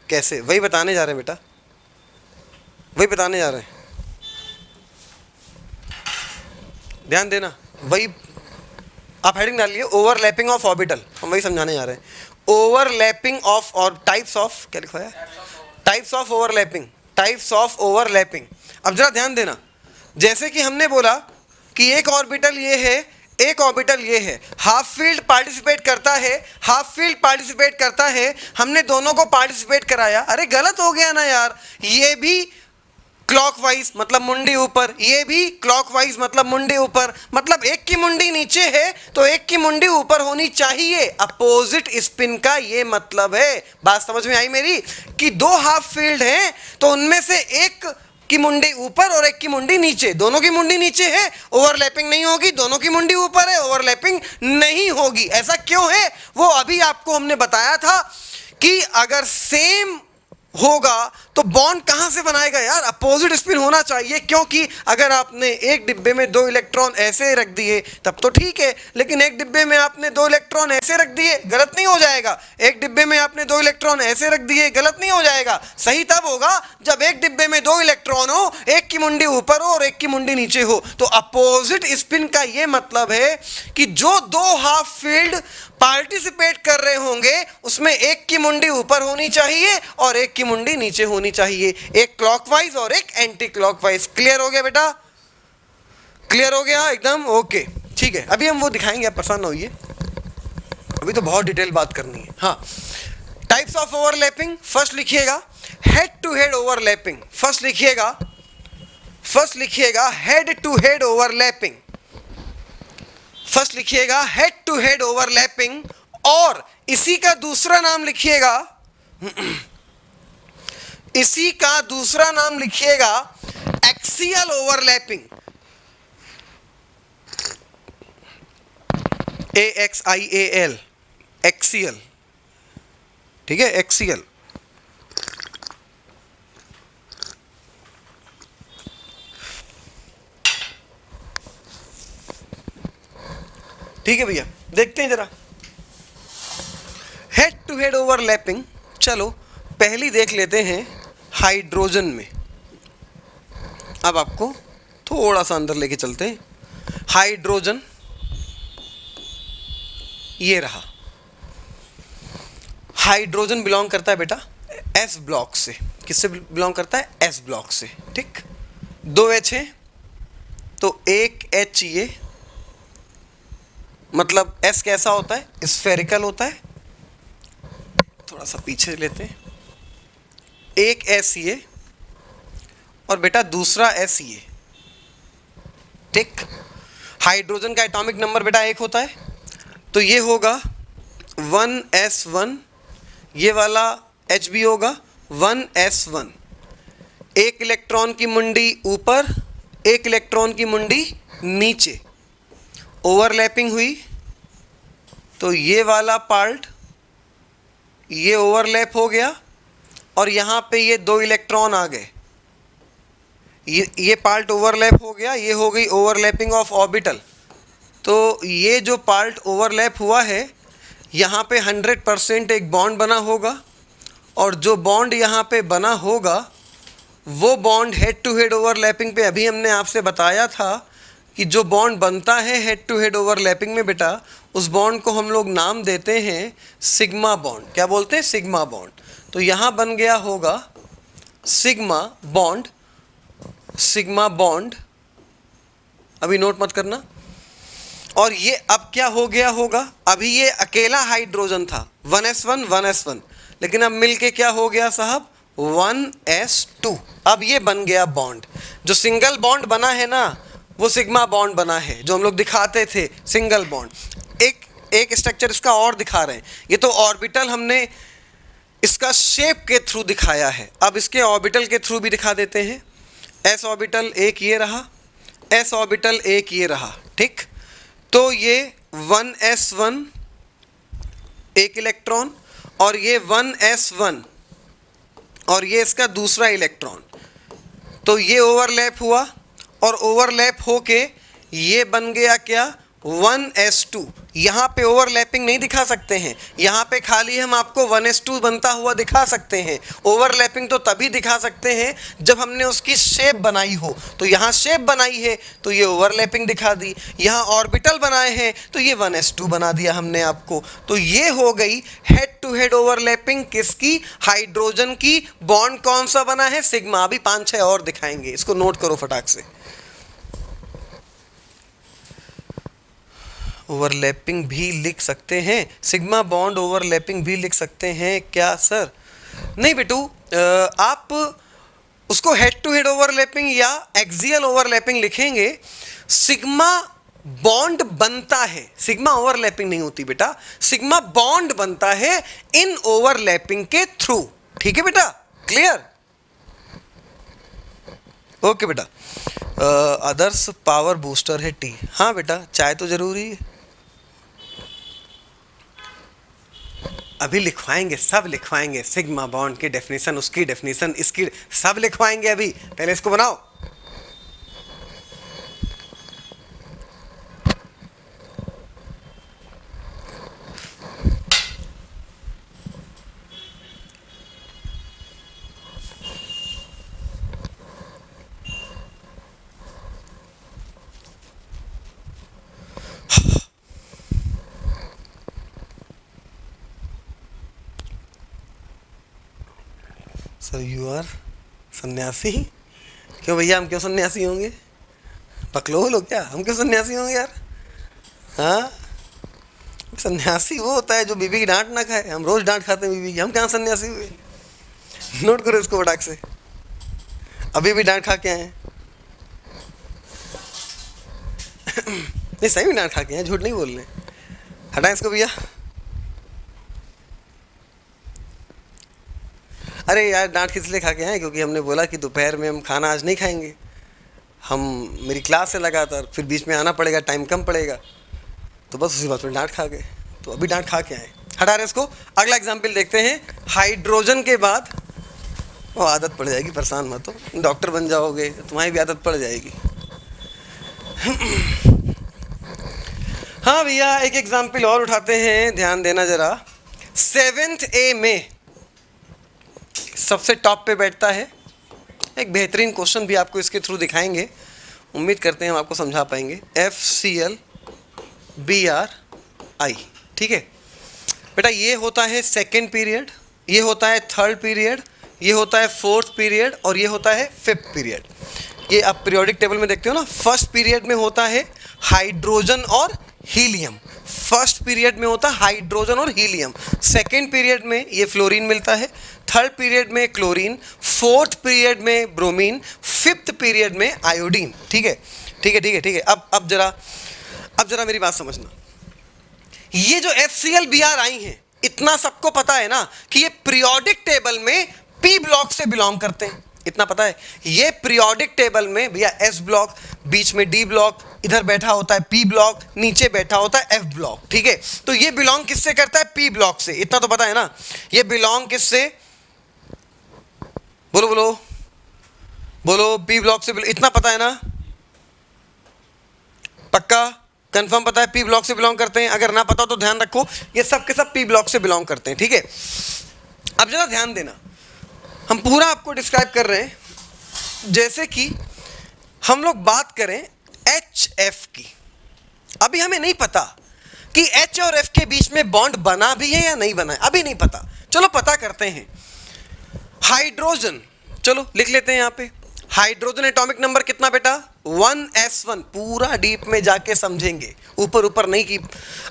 कैसे, वही बताने जा रहे हैं बेटा, वही बताने जा रहे हैं, ध्यान देना. वही आप हेडिंग डालिए, ओवरलैपिंग ऑफ ऑर्बिटल, हम वही समझाने जा रहे हैं. ओवरलैपिंग ऑफ और टाइप्स ऑफ, क्या लिखा है, types of overlapping, types of overlapping. अब जरा ध्यान देना, जैसे कि हमने बोला कि एक ऑर्बिटल ये है, एक ऑर्बिटल ये है, हाफ फील्ड पार्टिसिपेट करता है, हाफ फील्ड पार्टिसिपेट करता है, हमने दोनों को पार्टिसिपेट कराया. अरे गलत हो गया ना यार, ये भी क्लॉकवाइज मतलब मुंडी ऊपर, ये भी क्लॉकवाइज मतलब मुंडी ऊपर, मतलब एक की मुंडी नीचे है तो एक की मुंडी ऊपर होनी चाहिए. अपोजिट स्पिन का ये मतलब है. बात समझ में आई मेरी, कि दो हाफ फील्ड हैं तो उनमें से एक की मुंडी ऊपर और एक की मुंडी नीचे, दोनों की मुंडी नीचे है, ओवरलैपिंग नहीं होगी. दोनों की मुंडी ऊपर है, ओवरलैपिंग नहीं होगी. ऐसा क्यों है वो अभी आपको हमने बताया था कि अगर सेम होगा तो बॉन्ड कहां से बनाएगा यार, अपोजिट स्पिन होना चाहिए. क्योंकि अगर आपने एक डिब्बे में 2 इलेक्ट्रॉन ऐसे रख दिए तब तो ठीक है, लेकिन एक डिब्बे में आपने 2 इलेक्ट्रॉन ऐसे रख दिए, गलत नहीं हो जाएगा. एक डिब्बे में आपने 2 इलेक्ट्रॉन ऐसे रख दिए, गलत नहीं हो जाएगा. सही तब होगा जब एक डिब्बे में 2 इलेक्ट्रॉन हो, एक की मुंडी ऊपर हो और एक की मुंडी नीचे हो. तो अपोजिट स्पिन का यह मतलब है कि जो 2 हाफ फील्ड पार्टिसिपेट कर रहे होंगे उसमें एक की मुंडी ऊपर होनी चाहिए और एक की मुंडी नीचे होनी चाहिए, एक क्लॉकवाइज और एक एंटी क्लॉकवाइज. क्लियर हो गया बेटा, क्लियर हो गया एकदम, ओके ठीक है. अभी हम वो दिखाएंगे, आप परेशान ना होइए, अभी तो बहुत डिटेल बात करनी है. हाँ, टाइप्स ऑफ ओवरलैपिंग, फर्स्ट लिखिएगा head to head overlapping. First लिखिएगा, फर्स्ट लिखिएगा head to head overlapping. First लिखिएगा हेड टू हेड ओवरलैपिंग, और इसी का दूसरा नाम लिखिएगा, इसी का दूसरा नाम लिखिएगा एक्सियल ओवरलैपिंग. AXIAL, axial. ठीक है, एक्सियल. ठीक है भैया, देखते हैं जरा हेड टू हेड ओवरलैपिंग. चलो पहली देख लेते हैं हाइड्रोजन में. अब आपको थोड़ा सा अंदर लेके चलते हैं. हाइड्रोजन ये रहा, हाइड्रोजन बिलोंग करता है बेटा एस ब्लॉक से. किससे बिलोंग करता है? एस ब्लॉक से. ठीक, 2 H है तो 1 H ये, मतलब S कैसा होता है? स्फेरिकल होता है. थोड़ा सा पीछे लेते हैं, 1 S ये और बेटा दूसरा S ये. ठीक, हाइड्रोजन का एटॉमिक नंबर बेटा 1 होता है तो ये होगा 1s1, ये वाला H भी होगा 1s1. 1 इलेक्ट्रॉन की मुंडी ऊपर, 1 इलेक्ट्रॉन की मुंडी नीचे. ओवरलैपिंग हुई तो ये वाला पार्ट ये ओवरलैप हो गया और यहाँ पे ये 2 इलेक्ट्रॉन आ गए. ये पार्ट ओवरलैप हो गया, ये हो गई ओवरलैपिंग ऑफ ऑर्बिटल। तो ये जो पार्ट ओवरलैप हुआ है यहाँ पे 100% एक बॉन्ड बना होगा, और जो बॉन्ड यहाँ पे बना होगा वो bond head to head overlapping पे, अभी हमने आपसे बताया था कि जो बॉन्ड बनता है हेड टू हेड ओवरलैपिंग में बेटा, उस बॉन्ड को हम लोग नाम देते हैं सिग्मा बॉन्ड। क्या बोलते हैं? Sigma bond. तो यहाँ बन गया होगा सिग्मा बॉन्ड, सिग्मा बॉन्ड, अभी नोट मत करना। और ये अब क्या हो गया होगा? अभी ये अकेला हाइड्रोजन था 1s1 1s1, लेकिन अब मिलके क्या हो गया साहब? 1s2। अब ये बन गया बॉन्ड। जो सिंगल बॉन्ड बना है ना, वो सिग्मा बॉन्ड बना है, जो हम लोग दिखाते थे सिंगल बॉन्ड। एक स्ट्रक्चर इसका और दिखा रहे हैं। ये तो ऑर्बिटल हमने इसका शेप के थ्रू दिखाया है, अब इसके ऑर्बिटल के थ्रू भी दिखा देते हैं। एस ऑर्बिटल एक ये रहा, एस ऑर्बिटल एक ये रहा, ठीक। तो ये 1s1 एक इलेक्ट्रॉन, और ये 1s1 और ये इसका दूसरा इलेक्ट्रॉन। तो ये ओवरलैप हुआ, और ओवरलैप होके ये बन गया क्या? 1s2। यहाँ पे ओवरलैपिंग नहीं दिखा सकते हैं, यहाँ पे खाली हम आपको 1s2 बनता हुआ दिखा सकते हैं। ओवरलैपिंग तो तभी दिखा सकते हैं जब हमने उसकी शेप बनाई हो। तो यहाँ शेप बनाई है तो ये ओवरलैपिंग दिखा दी, यहाँ ऑर्बिटल बनाए हैं तो ये 1s2 बना दिया हमने आपको। तो ये हो गई हेड टू हेड ओवरलैपिंग किसकी? हाइड्रोजन की। बॉन्ड कौन सा बना है? सिग्मा। अभी 5-6 और दिखाएंगे, इसको नोट करो फटाक से। ओवरलैपिंग भी लिख सकते हैं, सिग्मा बॉन्ड ओवरलैपिंग भी लिख सकते हैं क्या सर? नहीं बेटू, आप उसको हेड टू हेड ओवरलैपिंग या एक्सियल ओवरलैपिंग लिखेंगे। सिग्मा बॉन्ड बनता है, सिग्मा ओवरलैपिंग नहीं होती बेटा, सिग्मा बॉन्ड बनता है इन ओवरलैपिंग के थ्रू। ठीक है बेटा, क्लियर? ओके बेटा। आदर्श पावर बूस्टर है टी। हाँ बेटा, चाय तो जरूरी है। अभी लिखवाएंगे, सब लिखवाएंगे, सिग्मा बॉन्ड की डेफिनेशन, उसकी डेफिनेशन, इसकी सब लिखवाएंगे। अभी पहले इसको बनाओ। सर यू आर सन्यासी? क्यों भैया, हम क्यों सन्यासी होंगे? पकलोल हो क्या? हम क्यों सन्यासी होंगे यार? हाँ, सन्यासी वो होता है जो बीबी की डांट ना खाए। हम रोज डांट खाते हैं बीबी की, हम कहाँ सन्यासी हुए? नोट करो इसको फटाक से। अभी भी डांट खा के आए हैं। नहीं, सही में डांट खा के हैं, झूठ नहीं बोल रहे। हटाएं इसको भैया। अरे यार, डांट किस लिए खा के आए? क्योंकि हमने बोला कि दोपहर में हम खाना आज नहीं खाएंगे। हम मेरी क्लास से लगातार, फिर बीच में आना पड़ेगा, टाइम कम पड़ेगा, तो बस उसी बात में डांट खा गए। तो अभी डांट खा के आए। हटा रहे इसको। अगला एग्जाम्पल देखते हैं। हाइड्रोजन के बाद वो आदत पड़ जाएगी, परेशान मत हो, डॉक्टर बन जाओगे, तुम्हारी भी आदत पड़ जाएगी। हाँ भैया, एक एग्जाम्पल और उठाते हैं, ध्यान देना जरा। 7th A में सबसे टॉप पे बैठता है। एक बेहतरीन क्वेश्चन भी आपको इसके थ्रू दिखाएंगे, उम्मीद करते हैं हम आपको समझा पाएंगे। FCl BrI, ठीक है बेटा। ये होता है सेकेंड पीरियड, ये होता है थर्ड पीरियड, ये होता है फोर्थ पीरियड, और ये होता है फिफ्थ पीरियड। ये आप पीरियोडिक टेबल में देखते हो ना। फर्स्ट पीरियड में होता है हाइड्रोजन और हीलियम, फर्स्ट पीरियड में होता है हाइड्रोजन और हीलियम, सेकेंड पीरियड में ये फ्लोरीन मिलता है, थर्ड पीरियड में क्लोरीन, फोर्थ पीरियड में ब्रोमीन, फिफ्थ पीरियड में आयोडीन। ठीक है, ठीक है, ठीक है, ठीक है। अब जरा मेरी बात समझना। ये जो FCl BrI हैं, इतना सबको पता है ना कि ये पीरियोडिक टेबल में P ब्लॉक से बिलोंग करते हैं, इतना पता है। ये पीरियोडिक टेबल में भैया S ब्लॉक, बीच में D ब्लॉक, इधर बैठा होता है P ब्लॉक, नीचे बैठा होता है F ब्लॉक। ठीक है, तो ये बिलोंग किससे करता है? P ब्लॉक से, इतना तो पता है ना। ये बिलोंग किससे? बोलो बोलो बोलो पी ब्लॉक से इतना पता है ना, पक्का कंफर्म पता है पी ब्लॉक से बिलोंग करते हैं? अगर ना पता हो तो ध्यान रखो, ये सब के सब पी ब्लॉक से बिलोंग करते हैं, ठीक है। अब जरा ध्यान देना, हम पूरा आपको डिस्क्राइब कर रहे हैं, जैसे कि हम लोग बात करें एच एफ की। अभी हमें नहीं पता कि एच और एफ के बीच में बॉन्ड बना भी है या नहीं बना है, अभी नहीं पता। चलो पता करते हैं। हाइड्रोजन, चलो लिख लेते हैं यहां पे। हाइड्रोजन एटॉमिक नंबर कितना बेटा? 1s1। पूरा डीप में जाके समझेंगे, ऊपर ऊपर नहीं कि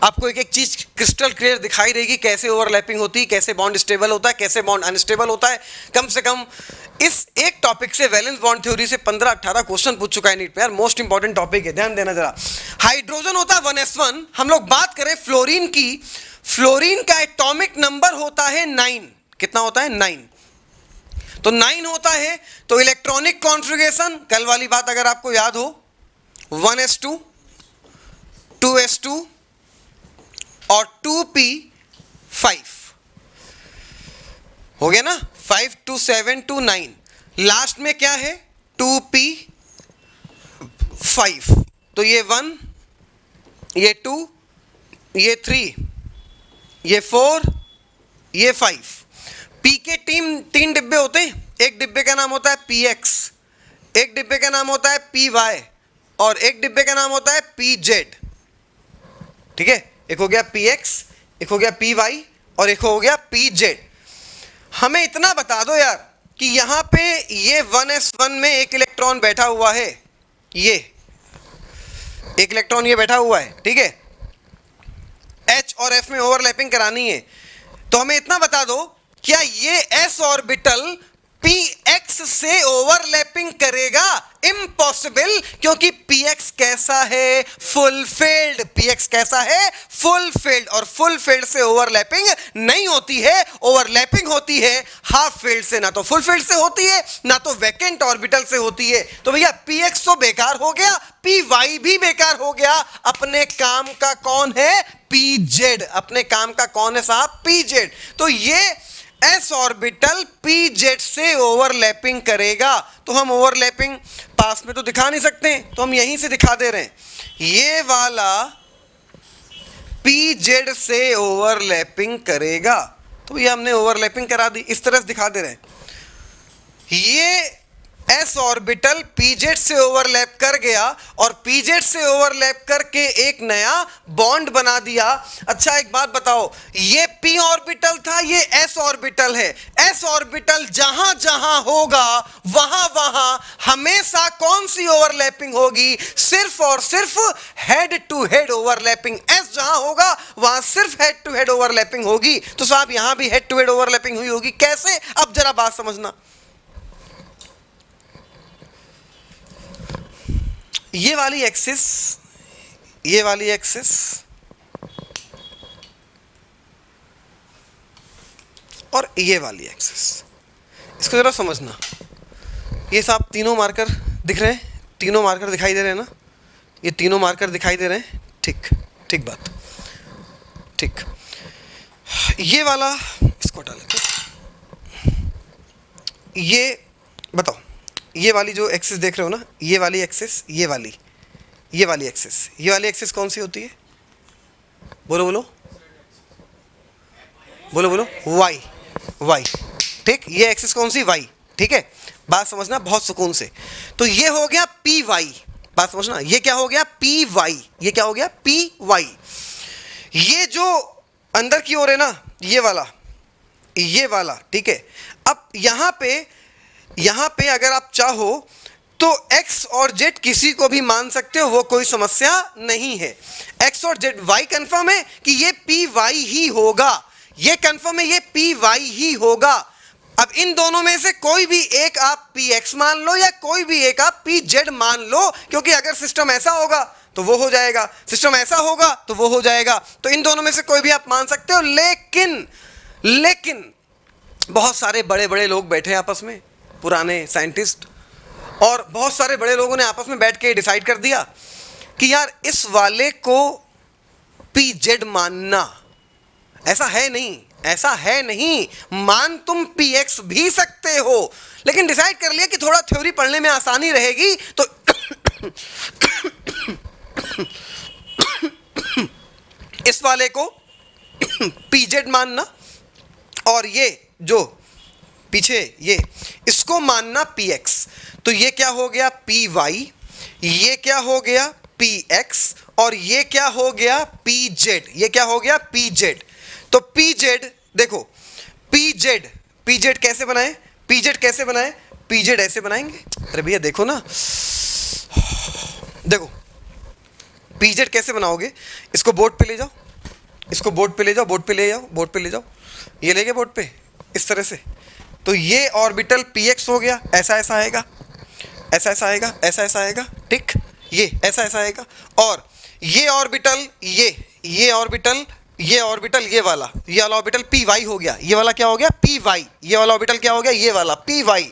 आपको एक एक चीज क्रिस्टल क्लियर दिखाई देगी, कैसे ओवरलैपिंग होती है, कैसे बॉन्ड स्टेबल होता है, कैसे बॉन्ड अनस्टेबल होता है। कम से कम इस एक टॉपिक से, वैलेंस बॉन्ड थ्योरी से 15-18 क्वेश्चन पूछ चुका है नीट पे यार, मोस्ट इंपॉर्टेंट टॉपिक है, ध्यान देना जरा। हाइड्रोजन होता है 1s1। हम लोग बात करें फ्लोरीन की, फ्लोरीन का एटॉमिक नंबर होता है 9। कितना होता है? 9। तो 9 होता है, तो इलेक्ट्रॉनिक कॉन्फ़िगरेशन, कल वाली बात अगर आपको याद हो, 1s2, 2s2 और 2p5 हो गया ना, 5 to 7 to 9। लास्ट में क्या है? 2p5। तो ये 1, ये 2, ये 3, ये 4, ये 5। पी के तीन डिब्बे होते हैं, एक डिब्बे का नाम होता है px, एक डिब्बे का नाम होता है py और एक डिब्बे का नाम होता है pz, ठीक है। एक हो गया px, एक हो गया py और एक हो गया pz। हमें इतना बता दो यार कि यहां पे ये 1s1 में एक इलेक्ट्रॉन बैठा हुआ है, ये एक इलेक्ट्रॉन ये बैठा हुआ है, ठीक है। h और f में ओवरलैपिंग करानी है, तो हमें इतना बता दो, क्या ये s ऑर्बिटल px से ओवरलैपिंग करेगा? इम्पॉसिबल, क्योंकि px कैसा है? फुलफिल्ड। px कैसा है? फुलफिल्ड। और फुलफिल्ड से ओवरलैपिंग नहीं होती है, ओवरलैपिंग होती है हाफ फील्ड से। ना तो फुलफिल्ड से होती है, ना तो वैकेंट ऑर्बिटल से होती है। तो भैया px तो बेकार हो गया, py भी बेकार हो गया। अपने काम का कौन है? pz। अपने काम का कौन है साहब? pz। तो ये s ऑर्बिटल pz से ओवरलैपिंग करेगा। तो हम ओवरलैपिंग पास में तो दिखा नहीं सकते, तो हम यहीं से दिखा दे रहे हैं। ये वाला pz से ओवरलैपिंग करेगा, तो ये हमने ओवरलैपिंग करा दी, इस तरह से दिखा दे रहे हैं। ये s ऑर्बिटल pz से ओवरलैप कर गया और pz से ओवरलैप करके एक नया बॉन्ड बना दिया। अच्छा एक बात बताओ, ये p ऑर्बिटल था, ये s ऑर्बिटल है। s ऑर्बिटल जहां जहां होगा वहां वहां हमेशा कौन सी ओवरलैपिंग होगी? सिर्फ और सिर्फ head to head overlapping. s जहां होगा वहां सिर्फ हेड टू हेड ओवरलैपिंग होगी। तो साहब यहां भी हेड टू हेड ओवरलैपिंग हुई होगी, कैसे? अब जरा बात समझना। ये वाली एक्सिस, ये वाली एक्सिस और ये वाली एक्सिस, इसको जरा समझना। ये साहब तीनों मार्कर दिख रहे हैं, तीनों मार्कर दिखाई दे रहे हैं ना, ये तीनों मार्कर दिखाई दे रहे हैं, ठीक ठीक बात, ठीक। ये वाला इसको हटा लेते, ये बताओ, ये वाली जो एक्सिस देख रहे हो ना, ये वाली एक्सिस, ये वाली एक्सिस, ये वाली एक्सिस कौन सी होती है? बोलो बोलो बोलो बोलो, वाई, वाई, ठीक। ये एक्सिस कौन सी? वाई, ठीक है। बात समझना बहुत सुकून से। तो ये हो गया पी वाई, बात समझना, ये क्या हो गया? पी वाई, ये क्या हो गया? P y. ये जो अंदर की ओर है ना, ये वाला, ठीक है। अब यहां पे अगर आप चाहो तो x और z किसी को भी मान सकते हो, वो कोई समस्या नहीं है। x और z, y कंफर्म है कि ये पी वाई ही होगा, ये कंफर्म है ये पी वाई ही होगा। अब इन दोनों में से कोई भी एक आप पी एक्स मान लो या कोई भी एक आप पी जेड मान लो, क्योंकि अगर सिस्टम ऐसा होगा तो वो हो जाएगा, सिस्टम ऐसा होगा तो वो हो जाएगा। तो इन दोनों में से कोई भी आप मान सकते हो। लेकिन बहुत सारे बड़े बड़े लोग बैठे हैं आपस में, पुराने साइंटिस्ट, और बहुत सारे बड़े लोगों ने आपस में बैठ के डिसाइड कर दिया कि यार इस वाले को पी जेड मानना, ऐसा है नहीं, ऐसा है नहीं, मान तुम px भी सकते हो, लेकिन डिसाइड कर लिया कि थोड़ा थ्योरी पढ़ने में आसानी रहेगी तो इस वाले को pz मानना और ये जो पीछे ये इसको मानना px। तो ये क्या हो गया py, ये क्या हो गया px और ये क्या हो गया pz, ये क्या हो गया pz। तो pz देखो, pz कैसे बनाए, pz कैसे बनाए, pz ऐसे बनाएंगे। अरे भैया देखो ना, देखो pz कैसे बनाओगे, इसको बोर्ड पे ले जाओ, इसको बोर्ड पे ले जाओ, बोर्ड पे ले जाओ, बोर्ड पे ले जाओ, ये ले गए बोर्ड पे इस तरह से। तो ये ऑर्बिटल px हो गया, ऐसा ऐसा आएगा, ऐसा ऐसा आएगा, ऐसा ऐसा आएगा, ठीक, ये ऐसा ऐसा आएगा। और ये ऑर्बिटल, ये ऑर्बिटल, ये ऑर्बिटल, ये वाला ऑर्बिटल py हो गया, ये वाला क्या हो गया py, ये वाला ऑर्बिटल क्या हो गया, ये वाला py।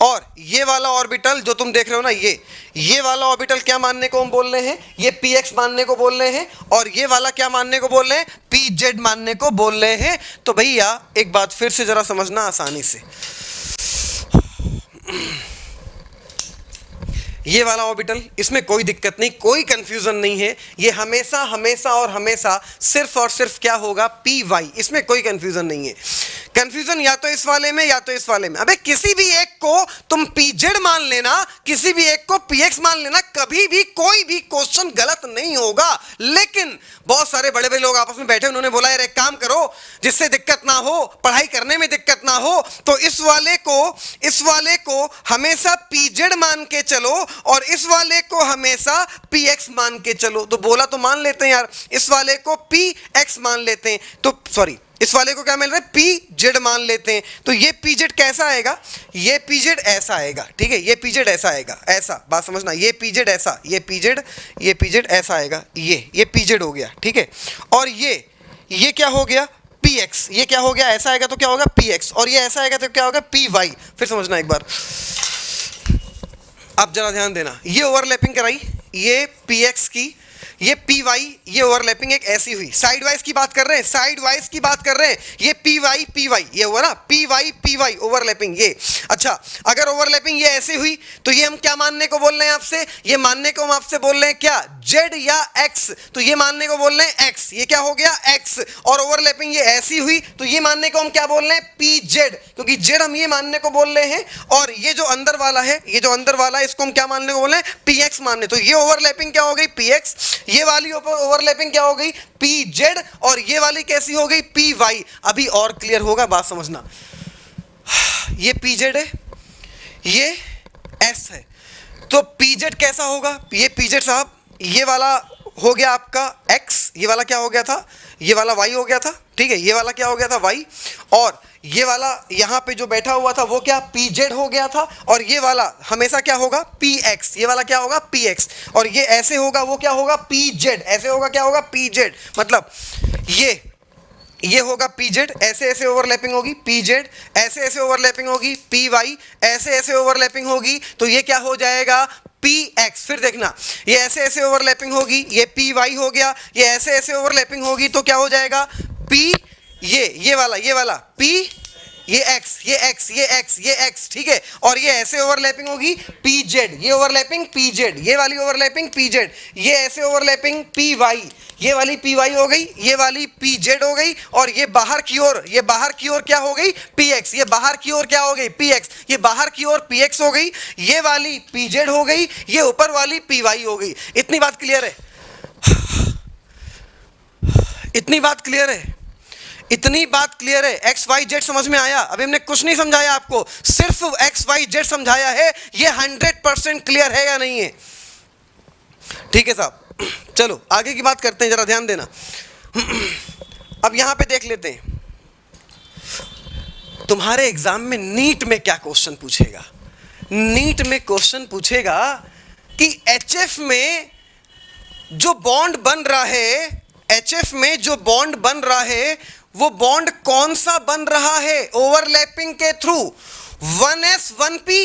और ये वाला ऑर्बिटल जो तुम देख रहे हो ना, ये वाला ऑर्बिटल क्या मानने को हम बोल रहे हैं, ये px मानने को बोल रहे हैं, और ये वाला क्या मानने को बोल रहे हैं, pz मानने को बोल रहे हैं। तो भैया एक बात फिर से जरा समझना आसानी से, ये वाला ऑर्बिटल, इसमें कोई दिक्कत नहीं, कोई कंफ्यूजन नहीं है, ये हमेशा हमेशा और हमेशा सिर्फ और सिर्फ क्या होगा py, इसमें कोई कंफ्यूजन नहीं है। कंफ्यूजन या तो इस वाले में या तो इस वाले में। अबे किसी भी एक को तुम pz मान लेना, किसी भी एक को px मान लेना, कभी भी कोई भी क्वेश्चन गलत नहीं होगा। लेकिन बहुत सारे बड़े बड़े लोग आपस में बैठे, उन्होंने बोला यार एक काम करो जिससे दिक्कत ना हो, पढ़ाई करने में दिक्कत ना हो, तो इस वाले को हमेशा pz मान के चलो और इस वाले को हमेशा px मान के चलो। तो बोला तो मान लेते हैं यार, इस वाले को px मान लेते हैं, तो सॉरी इस वाले को क्या मिल रहा है pz मान लेते हैं। तो ये pz कैसा आएगा, ये pz ऐसा आएगा, ठीक है, ये pz ऐसा आएगा, ऐसा बात समझना, ये pz ऐसा, ये pz ऐसा आएगा, ये pz हो गया, ठीक है। और ये क्या हो गया px, ये क्या हो गया, ऐसा आएगा तो क्या होगा px, और ये ऐसा आएगा तो क्या होगा py। फिर समझना एक बार, अब जरा ध्यान देना, ये ओवरलैपिंग कराई, ये px की, ये py, ये ओवरलैपिंग एक ऐसी हुई, साइड वाइज की बात कर रहे हैं, साइड वाइज की बात कर रहे हैं, ये py ये हुआ ना, py ओवरलैपिंग ये। अच्छा, अगर ओवरलैपिंग ये ऐसी हुई तो ये हम क्या मानने को बोल रहे हैं आपसे, ये मानने को हम आपसे बोल रहे हैं क्या z या x, तो ये मानने को बोल रहे हैं x, ये क्या हो गया x। और ओवरलैपिंग ये ऐसी हुई तो ये मानने को हम क्या बोल रहे हैं pz, क्योंकि z हम ये मानने को बोल रहे हैं, और ये जो अंदर वाला है, ये जो अंदर वाला है, इसको हम क्या मानने को बोल रहे हैं px मानने। तो ये ओवरलैपिंग क्या हो गई px, ये वाली ओवरलैपिंग क्या हो गई pz, और ये वाली कैसी हो गई py। अभी और क्लियर होगा, बात समझना, ये pz है, ये s है, तो pz कैसा होगा, ये pz साहब, ये वाला हो गया आपका x, ये वाला क्या हो गया था, ये वाला y हो गया था, ठीक है, ये वाला क्या हो गया था y, और ये वाला यहाँ पे जो बैठा हुआ था वो क्या pz हो गया था, और ये वाला हमेशा क्या होगा px, ये वाला क्या होगा px, और ये ऐसे होगा वो क्या होगा pz, ऐसे होगा क्या होगा pz। मतलब ये होगा pz, ऐसे ऐसे ओवरलैपिंग होगी pz, ऐसे ऐसे ओवरलैपिंग होगी py, ऐसे ऐसे ओवरलैपिंग होगी, तो ये क्या हो जाएगा px। फिर देखना, ये ऐसे ऐसे ओवरलैपिंग होगी, ये py हो गया, ये ऐसे ऐसे ओवरलैपिंग होगी तो क्या हो जाएगा p, ये वाला p, ये x, ये x, ये x, ये x, ठीक है। और ये ऐसे ओवरलैपिंग होगी pz, ये ओवरलैपिंग pz, ये वाली ओवरलैपिंग pz, ये ऐसे ओवरलैपिंग py, ये वाली py हो गई, ये वाली pz हो गई, और ये बाहर की ओर क्या हो गई px, ये बाहर की ओर क्या हो गई px, ये बाहर की ओर px हो गई, ये वाली pz हो गई, ये ऊपर वाली py हो गई। इतनी बात क्लियर है, इतनी बात क्लियर है, इतनी बात क्लियर है। एक्स वाई जेड समझ में आया, अभी हमने कुछ नहीं समझाया आपको, सिर्फ एक्स वाई जेड समझाया है। ये 100% क्लियर है या नहीं है, ठीक है साहब। चलो आगे की बात करते हैं, जरा ध्यान देना। अब यहां पे देख लेते हैं तुम्हारे एग्जाम में नीट में क्या क्वेश्चन पूछेगा। नीट में क्वेश्चन पूछेगा कि एचएफ में जो बॉन्ड बन रहा है, एचएफ में जो बॉन्ड बन रहा है वो बॉन्ड कौन सा बन रहा है ओवरलैपिंग के through, 1s 1p,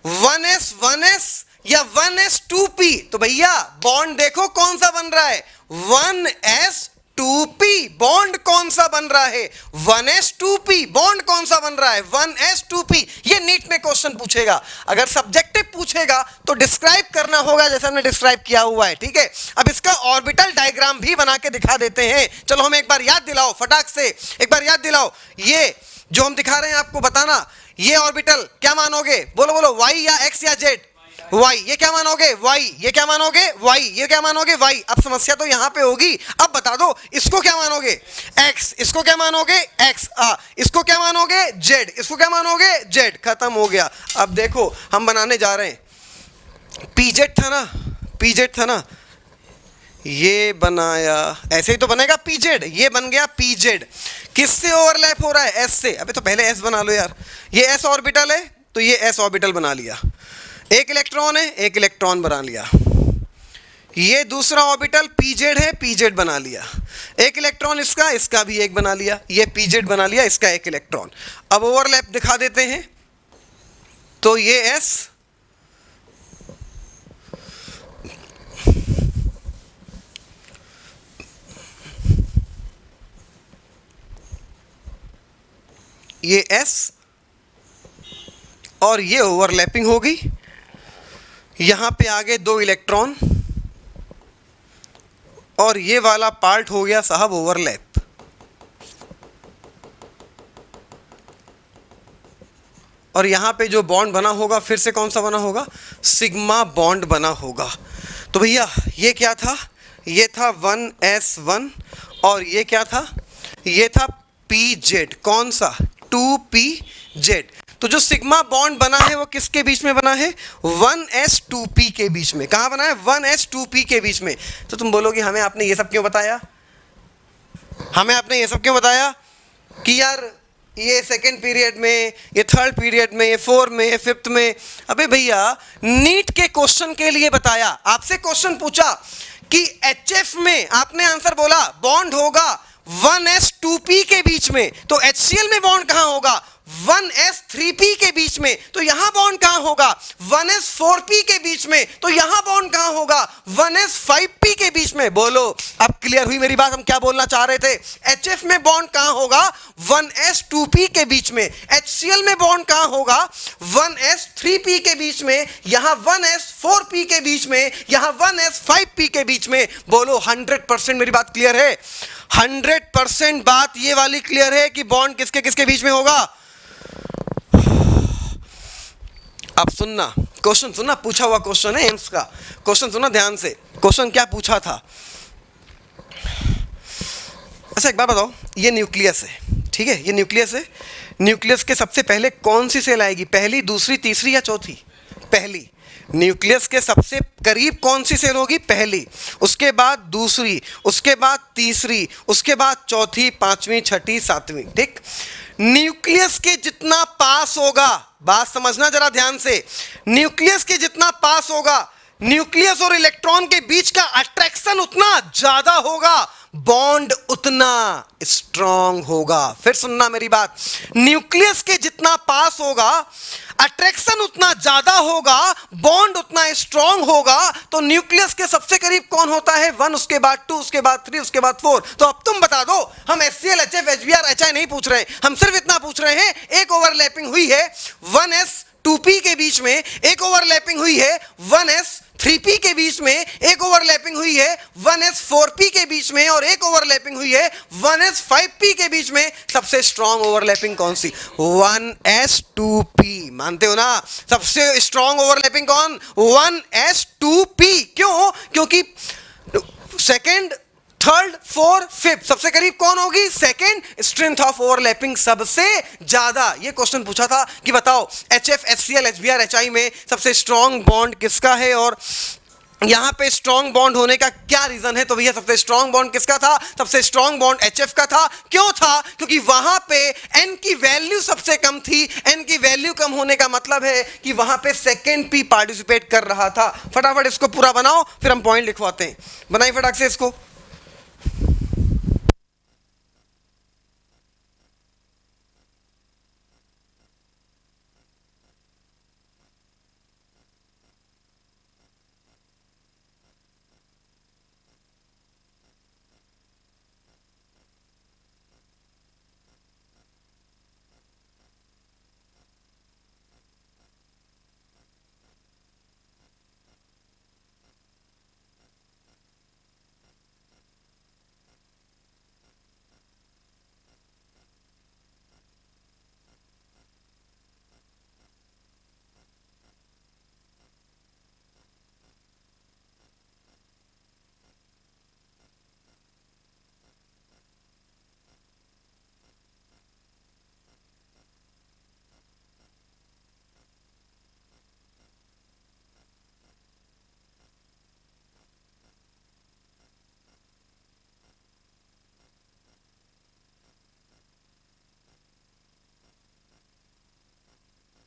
1s 1s या 1s 2p। तो भैया बॉन्ड देखो कौन सा बन रहा है, 1s 2p बॉन्ड कौन सा बन रहा है, 1s2p बॉन्ड कौन सा बन रहा है, 1s2p। ये नीट में क्वेश्चन पूछेगा। अगर सब्जेक्टिव पूछेगा तो डिस्क्राइब करना होगा जैसे हमने डिस्क्राइब किया हुआ है, ठीक है। अब इसका ऑर्बिटल डायग्राम भी बना के दिखा देते हैं। चलो हमें एक बार याद दिलाओ, फटाक से एक बार याद दिलाओ। ये जो हम दिखा रहे हैं आपको बताना, ये ऑर्बिटल क्या मानोगे, बोलो बोलो, वाई या एक्स या जेड, वाई। ये क्या मानोगे, वाई। ये क्या मानोगे, वाई। ये क्या मानोगे, वाई। अब समस्या तो यहां पे होगी। अब बता दो इसको क्या मानोगे, एक्स। इसको क्या मानोगे, एक्स। इसको क्या मानोगे, जेड। इसको क्या मानोगे, जेड। खत्म हो गया। अब देखो हम बनाने जा रहे हैं, पीजेड था ना, पीजेड था ना, ये बनाया, ऐसे ही तो बनेगा पीजेड। ये बन गया पीजेड। किससे ओवरलैप हो रहा है, एस से। अबे तो पहले एस बना लो यार। ये एस ऑर्बिटल है तो ये एस ऑर्बिटल बना लिया। एक इलेक्ट्रॉन है, एक इलेक्ट्रॉन बना लिया। ये दूसरा ऑर्बिटल पीजेड है, पीजेड बना लिया। एक इलेक्ट्रॉन इसका, इसका भी एक बना लिया। ये पीजेड बना लिया, इसका एक इलेक्ट्रॉन। अब ओवरलैप दिखा देते हैं। तो ये एस, ये एस, और ये ओवरलैपिंग हो गई। यहां पे आ गए दो इलेक्ट्रॉन और ये वाला पार्ट हो गया साहब ओवरलैप। और यहां पे जो बॉन्ड बना होगा फिर से कौन सा बना होगा, सिग्मा बॉन्ड बना होगा। तो भैया ये क्या था, ये था 1s1 और ये क्या था, ये था pz। कौन सा, 2pz। तो जो सिग्मा बॉन्ड बना है वो किसके बीच में बना है, 1s2p के बीच में। कहां बना है, 1s2p के बीच में। तो तुम बोलोगे हमें आपने ये सब क्यों बताया, हमें आपने ये सब क्यों बताया कि यार ये सेकंड पीरियड में, ये थर्ड पीरियड में, ये फोर्थ में, ये फिफ्थ में। अबे भैया नीट के क्वेश्चन के लिए बताया। आपसे क्वेश्चन पूछा कि HF में, आपने आंसर बोला बॉन्ड होगा 1s2p के बीच में, तो HCl में बॉन्ड कहां होगा, 1s3p के बीच में। तो यहां बॉन्ड कहां होगा, 1s4p के बीच में। तो यहां बॉन्ड कहां होगा, 1s5p के बीच में। बोलो अब क्लियर हुई मेरी बात, हम क्या बोलना चाह रहे थे। HF में बॉन्ड कहां होगा, 1s2p के बीच में। HCl में बॉन्ड कहां होगा, 1s3p के बीच में। यहां 1s4p के बीच में, यहां 1s5p के बीच में। बोलो 100% मेरी बात क्लियर है, 100% बात ये वाली क्लियर है कि बॉन्ड किसके किसके बीच में होगा। अब सुनना, क्वेश्चन सुनना, पूछा हुआ क्वेश्चन है एम्स का। क्वेश्चन सुनना ध्यान से, क्वेश्चन क्या पूछा था। अच्छा एक बात बताओ, ये न्यूक्लियस है, ठीक है, ये न्यूक्लियस है। न्यूक्लियस के सबसे पहले कौन सी सेल आएगी, पहली, दूसरी, तीसरी या चौथी, पहली। न्यूक्लियस के सबसे करीब कौन सी सेल होगी, पहली। उसके बाद दूसरी, उसके बाद तीसरी, उसके बाद चौथी, पांचवी, छठी, सातवीं, ठीक। न्यूक्लियस के जितना पास होगा, बात समझना जरा ध्यान से, न्यूक्लियस के जितना पास होगा, न्यूक्लियस और इलेक्ट्रॉन के बीच का अट्रैक्शन उतना ज्यादा होगा, बॉन्ड उतना स्ट्रांग होगा। फिर सुनना मेरी बात, न्यूक्लियस के जितना पास होगा, अट्रैक्शन उतना ज्यादा होगा, बॉन्ड उतना स्ट्रांग होगा। तो न्यूक्लियस के सबसे करीब कौन होता है, 1, उसके बाद 2, उसके बाद 3, उसके बाद 4। तो अब तुम बता दो, हम HCl, HF, HBr, HI नहीं पूछ रहे हैं, हम सिर्फ इतना पूछ रहे हैं, एक ओवरलैपिंग हुई है 1s2p के बीच में, एक ओवरलैपिंग हुई है 1s3p के बीच में, एक ओवरलैपिंग हुई है 1s4p के बीच में, और एक ओवरलैपिंग हुई है 1s5p के बीच में। सबसे स्ट्रॉन्ग ओवरलैपिंग कौन सी, 1s2p। मानते हो ना, सबसे स्ट्रॉन्ग ओवरलैपिंग कौन, 1s2p। क्यों, क्योंकि सेकंड, थर्ड, फोर्थ, फिफ्थ सबसे करीब कौन होगी, सेकंड। स्ट्रेंथ ऑफ ओवरलैपिंग सबसे ज्यादा। ये क्वेश्चन पूछा था कि बताओ HF, HCl, HBr, HI में सबसे स्ट्रॉन्ग बॉन्ड किसका है, और यहां पे स्ट्रॉन्ग बॉन्ड होने का क्या रीजन है। तो भैया सबसे स्ट्रॉन्ग बॉन्ड किसका था, सबसे स्ट्रॉन्ग बॉन्ड HF का था। क्यों था, क्योंकि वहां पे N की वैल्यू सबसे कम थी। N की वैल्यू कम होने का मतलब है कि वहां पे सेकेंड P पार्टिसिपेट कर रहा था। फटाफट इसको पूरा बनाओ, फिर हम पॉइंट लिखवाते हैं। बनाई फटाक से इसको।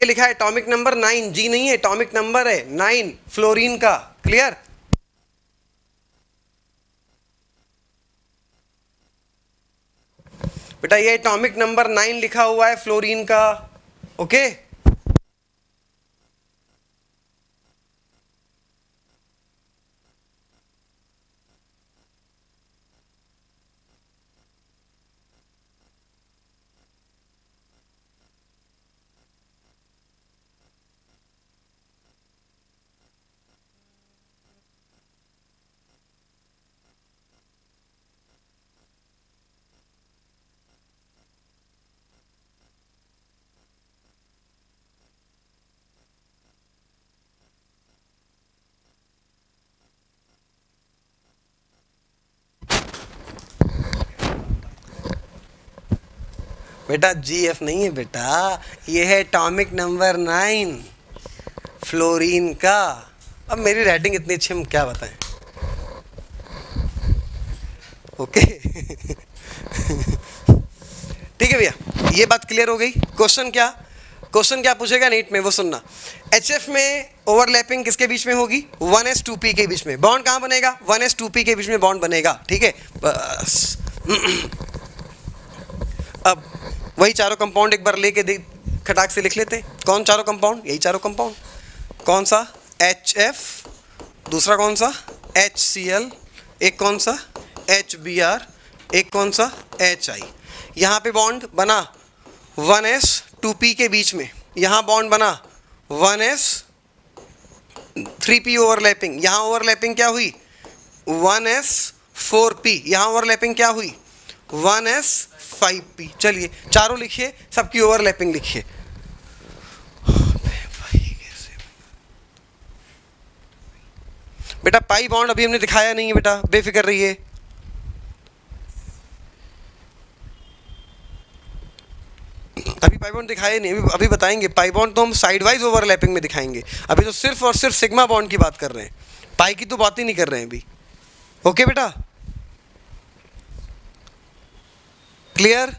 ये लिखा है एटॉमिक नंबर 9, जी नहीं है, एटॉमिक नंबर है 9 फ्लोरीन का। क्लियर? बेटा ये एटॉमिक नंबर 9 लिखा हुआ है फ्लोरीन का। ओके, बेटा GF नहीं है बेटा, ये है एटॉमिक नंबर 9 फ्लोरीन का। अब मेरी राइटिंग इतनी अच्छी, हम क्या बताएं। ओके ठीक है भैया, ये बात क्लियर हो गई। क्वेश्चन क्या पूछेगा नीट में वो सुनना। HF में ओवरलैपिंग किसके बीच में होगी? 1s2p के बीच में। बॉन्ड कहाँ बनेगा? 1s2p के बीच में बॉन्ड बनेगा। ठीक है, बस अब वही चारों कंपाउंड एक बार लेके खटाक से लिख लेते हैं। कौन चारों कंपाउंड? यही चारों कंपाउंड। कौन सा? HF, दूसरा कौन सा? HCl, एक कौन सा? HBr, एक कौन सा? HI। यहाँ पे बॉन्ड बना 1s2p के बीच में, यहाँ बॉन्ड बना 1s3p ओवरलैपिंग। यहाँ ओवरलैपिंग क्या हुई? 1s4p। यहाँ ओवरलैपिंग क्या हुई? 1s5p। चलिए चारों लिखिए, सबकी ओवरलैपिंग लिखिए। बेटा पाई बॉन्ड अभी हमने दिखाया नहीं है बेटा, बेफिक्र रहिए। अभी पाई बॉन्ड दिखाए नहीं, अभी बताएंगे। पाई बॉन्ड तो हम साइड वाइज ओवरलैपिंग में दिखाएंगे। अभी तो सिर्फ और सिर्फ सिग्मा बॉन्ड की बात कर रहे हैं, पाई की तो बात ही नहीं कर रहे हैं अभी। ओके बेटा, क्लियर?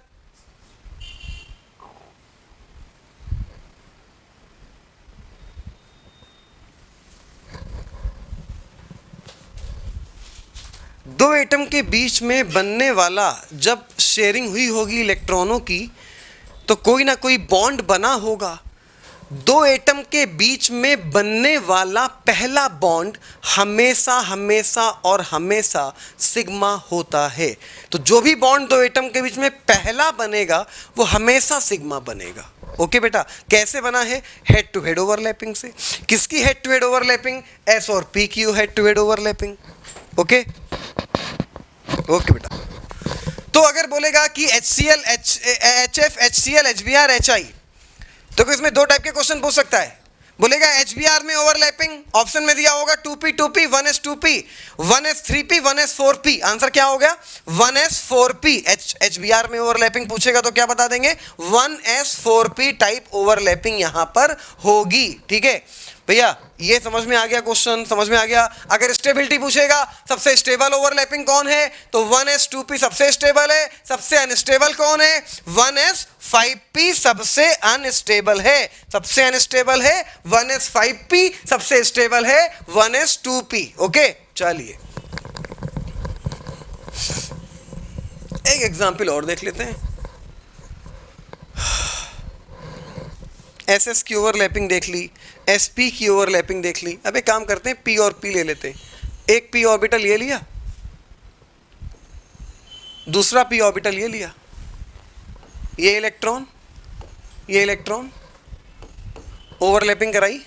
दो एटम के बीच में बनने वाला जब शेयरिंग हुई होगी इलेक्ट्रॉनों की, तो कोई ना कोई बॉन्ड बना होगा। दो एटम के बीच में बनने वाला पहला बॉन्ड हमेशा हमेशा और हमेशा सिग्मा होता है। तो जो भी बॉन्ड दो एटम के बीच में पहला बनेगा वो हमेशा सिग्मा बनेगा। ओके बेटा, कैसे बना है? हेड टू हेड ओवरलैपिंग से। किसकी head to head overlapping? S और P की head to head overlapping. Okay okay बेटा, तो अगर बोलेगा कि HCl, HF, HCl, HBr, HI, तो इसमें दो टाइप के क्वेश्चन पूछ सकता है। बोलेगा HBr में ओवरलैपिंग, ऑप्शन में दिया होगा 2p 2p, 1s2p, 1s3p, 1s4p। Answer क्या हो गया? 1s4p। HBr में ओवरलैपिंग पूछेगा तो क्या बता देंगे? 1s4p टाइप ओवरलैपिंग यहां पर होगी। ठीक है भैया, ये समझ में आ गया? क्वेश्चन समझ में आ गया? अगर स्टेबिलिटी पूछेगा, सबसे स्टेबल ओवरलैपिंग कौन है, तो 1s2p सबसे स्टेबल है। सबसे अनस्टेबल कौन है? 1s5p सबसे अनस्टेबल है। सबसे अनस्टेबल है 1s5p, सबसे स्टेबल है 1s2p। ओके चलिए एक एग्जांपल और देख लेते हैं। SS की ओवरलैपिंग देख ली, SP की ओवरलैपिंग देख ली। अब एक काम करते हैं, P और P ले लेते हैं। एक P ऑर्बिटल ये लिया, दूसरा P ऑर्बिटल ये लिया। ये इलेक्ट्रॉन ओवरलैपिंग कराई,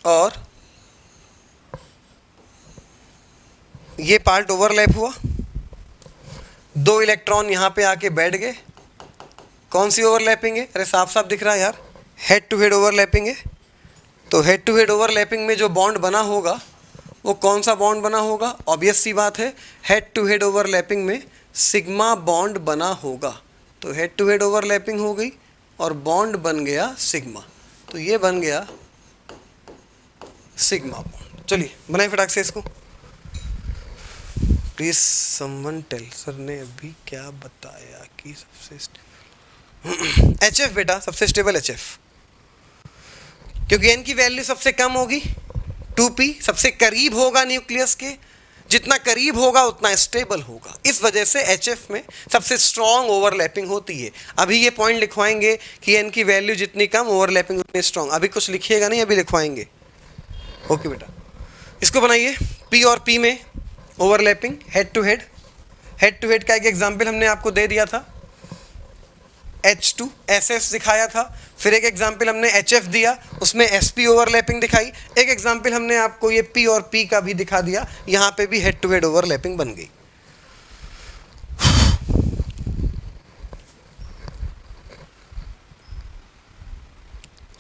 और ये पार्ट ओवरलैप हुआ। दो इलेक्ट्रॉन यहां पे आके बैठ गए। कौन सी ओवरलैपिंग है? अरे साफ साफ दिख रहा है यार, हेड टू हेड ओवरलैपिंग है। तो हेड टू हेड ओवरलैपिंग में जो बॉन्ड बना होगा वो कौन सा बॉन्ड बना होगा? ऑब्वियस सी बात है, हेड टू हेड ओवरलैपिंग में सिग्मा बॉन्ड बना होगा। तो हेड टू हेड ओवरलैपिंग हो गई और बॉन्ड बन गया सिग्मा। तो ये बन गया सिग्मा बॉन्ड। चलिए बनाए फटाक से इसको। Please someone tell. सर ने अभी क्या बताया कि सबसे एच एफ बेटा, सबसे स्टेबल एच एफ, क्योंकि एन की वैल्यू सबसे कम होगी, 2p सबसे करीब होगा न्यूक्लियस के, जितना करीब होगा उतना स्टेबल होगा, इस वजह से एचएफ में सबसे स्ट्रॉन्ग ओवरलैपिंग होती है। अभी ये पॉइंट लिखवाएंगे कि एन की वैल्यू जितनी कम ओवरलैपिंग उतनी स्ट्रॉन्ग। अभी कुछ लिखिएगा नहीं, अभी लिखवाएंगे। ओके बेटा, इसको बनाइए। पी और पी में overlapping head to head. Head to head का एक एग्जाम्पल हमने आपको दे दिया था, H2 SS दिखाया था। फिर एक एग्जाम्पल हमने HF दिया, उसमें SP ओवरलैपिंग दिखाई। एक एग्जाम्पल हमने आपको ये P और P का भी दिखा दिया, यहाँ पे भी हेड टू हेड ओवरलैपिंग बन गई।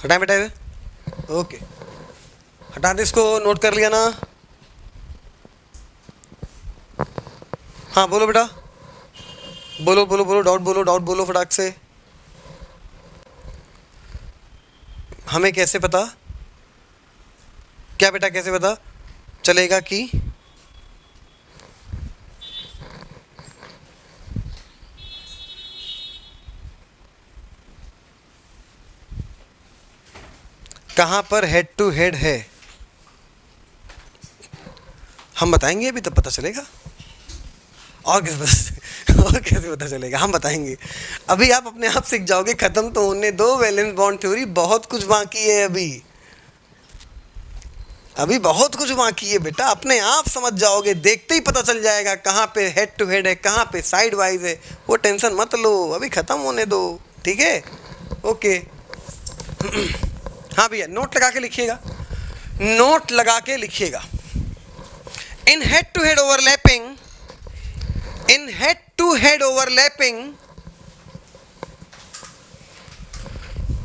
हटाएं बेटा इधर, ओके हटा दे इसको, नोट कर लिया ना? हाँ बोलो बेटा, बोलो बोलो बोलो, डाउट बोलो, डाउट बोलो फटाक से। हमें कैसे पता? क्या बेटा कैसे पता चलेगा कि कहां पर हेड टू हेड है? हम बताएंगे, अभी तब पता चलेगा। और कैसे पता चलेगा, हम बताएंगे। अभी आप अपने आप सीख जाओगे, खत्म तो होने दो वैलेंस बॉन्ड थ्योरी, बहुत कुछ बाकी है अभी बहुत कुछ बाकी है बेटा, अपने आप समझ जाओगे, देखते ही पता चल जाएगा कहाँ पे हेड टू हेड है, कहाँ पे साइड वाइज है। वो टेंशन मत लो, अभी खत्म होने दो, ठीक है? ओके हाँ भैया, नोट लगा के लिखिएगा, नोट लगा के लिखिएगा। In head to head overlapping, in head to head overlapping,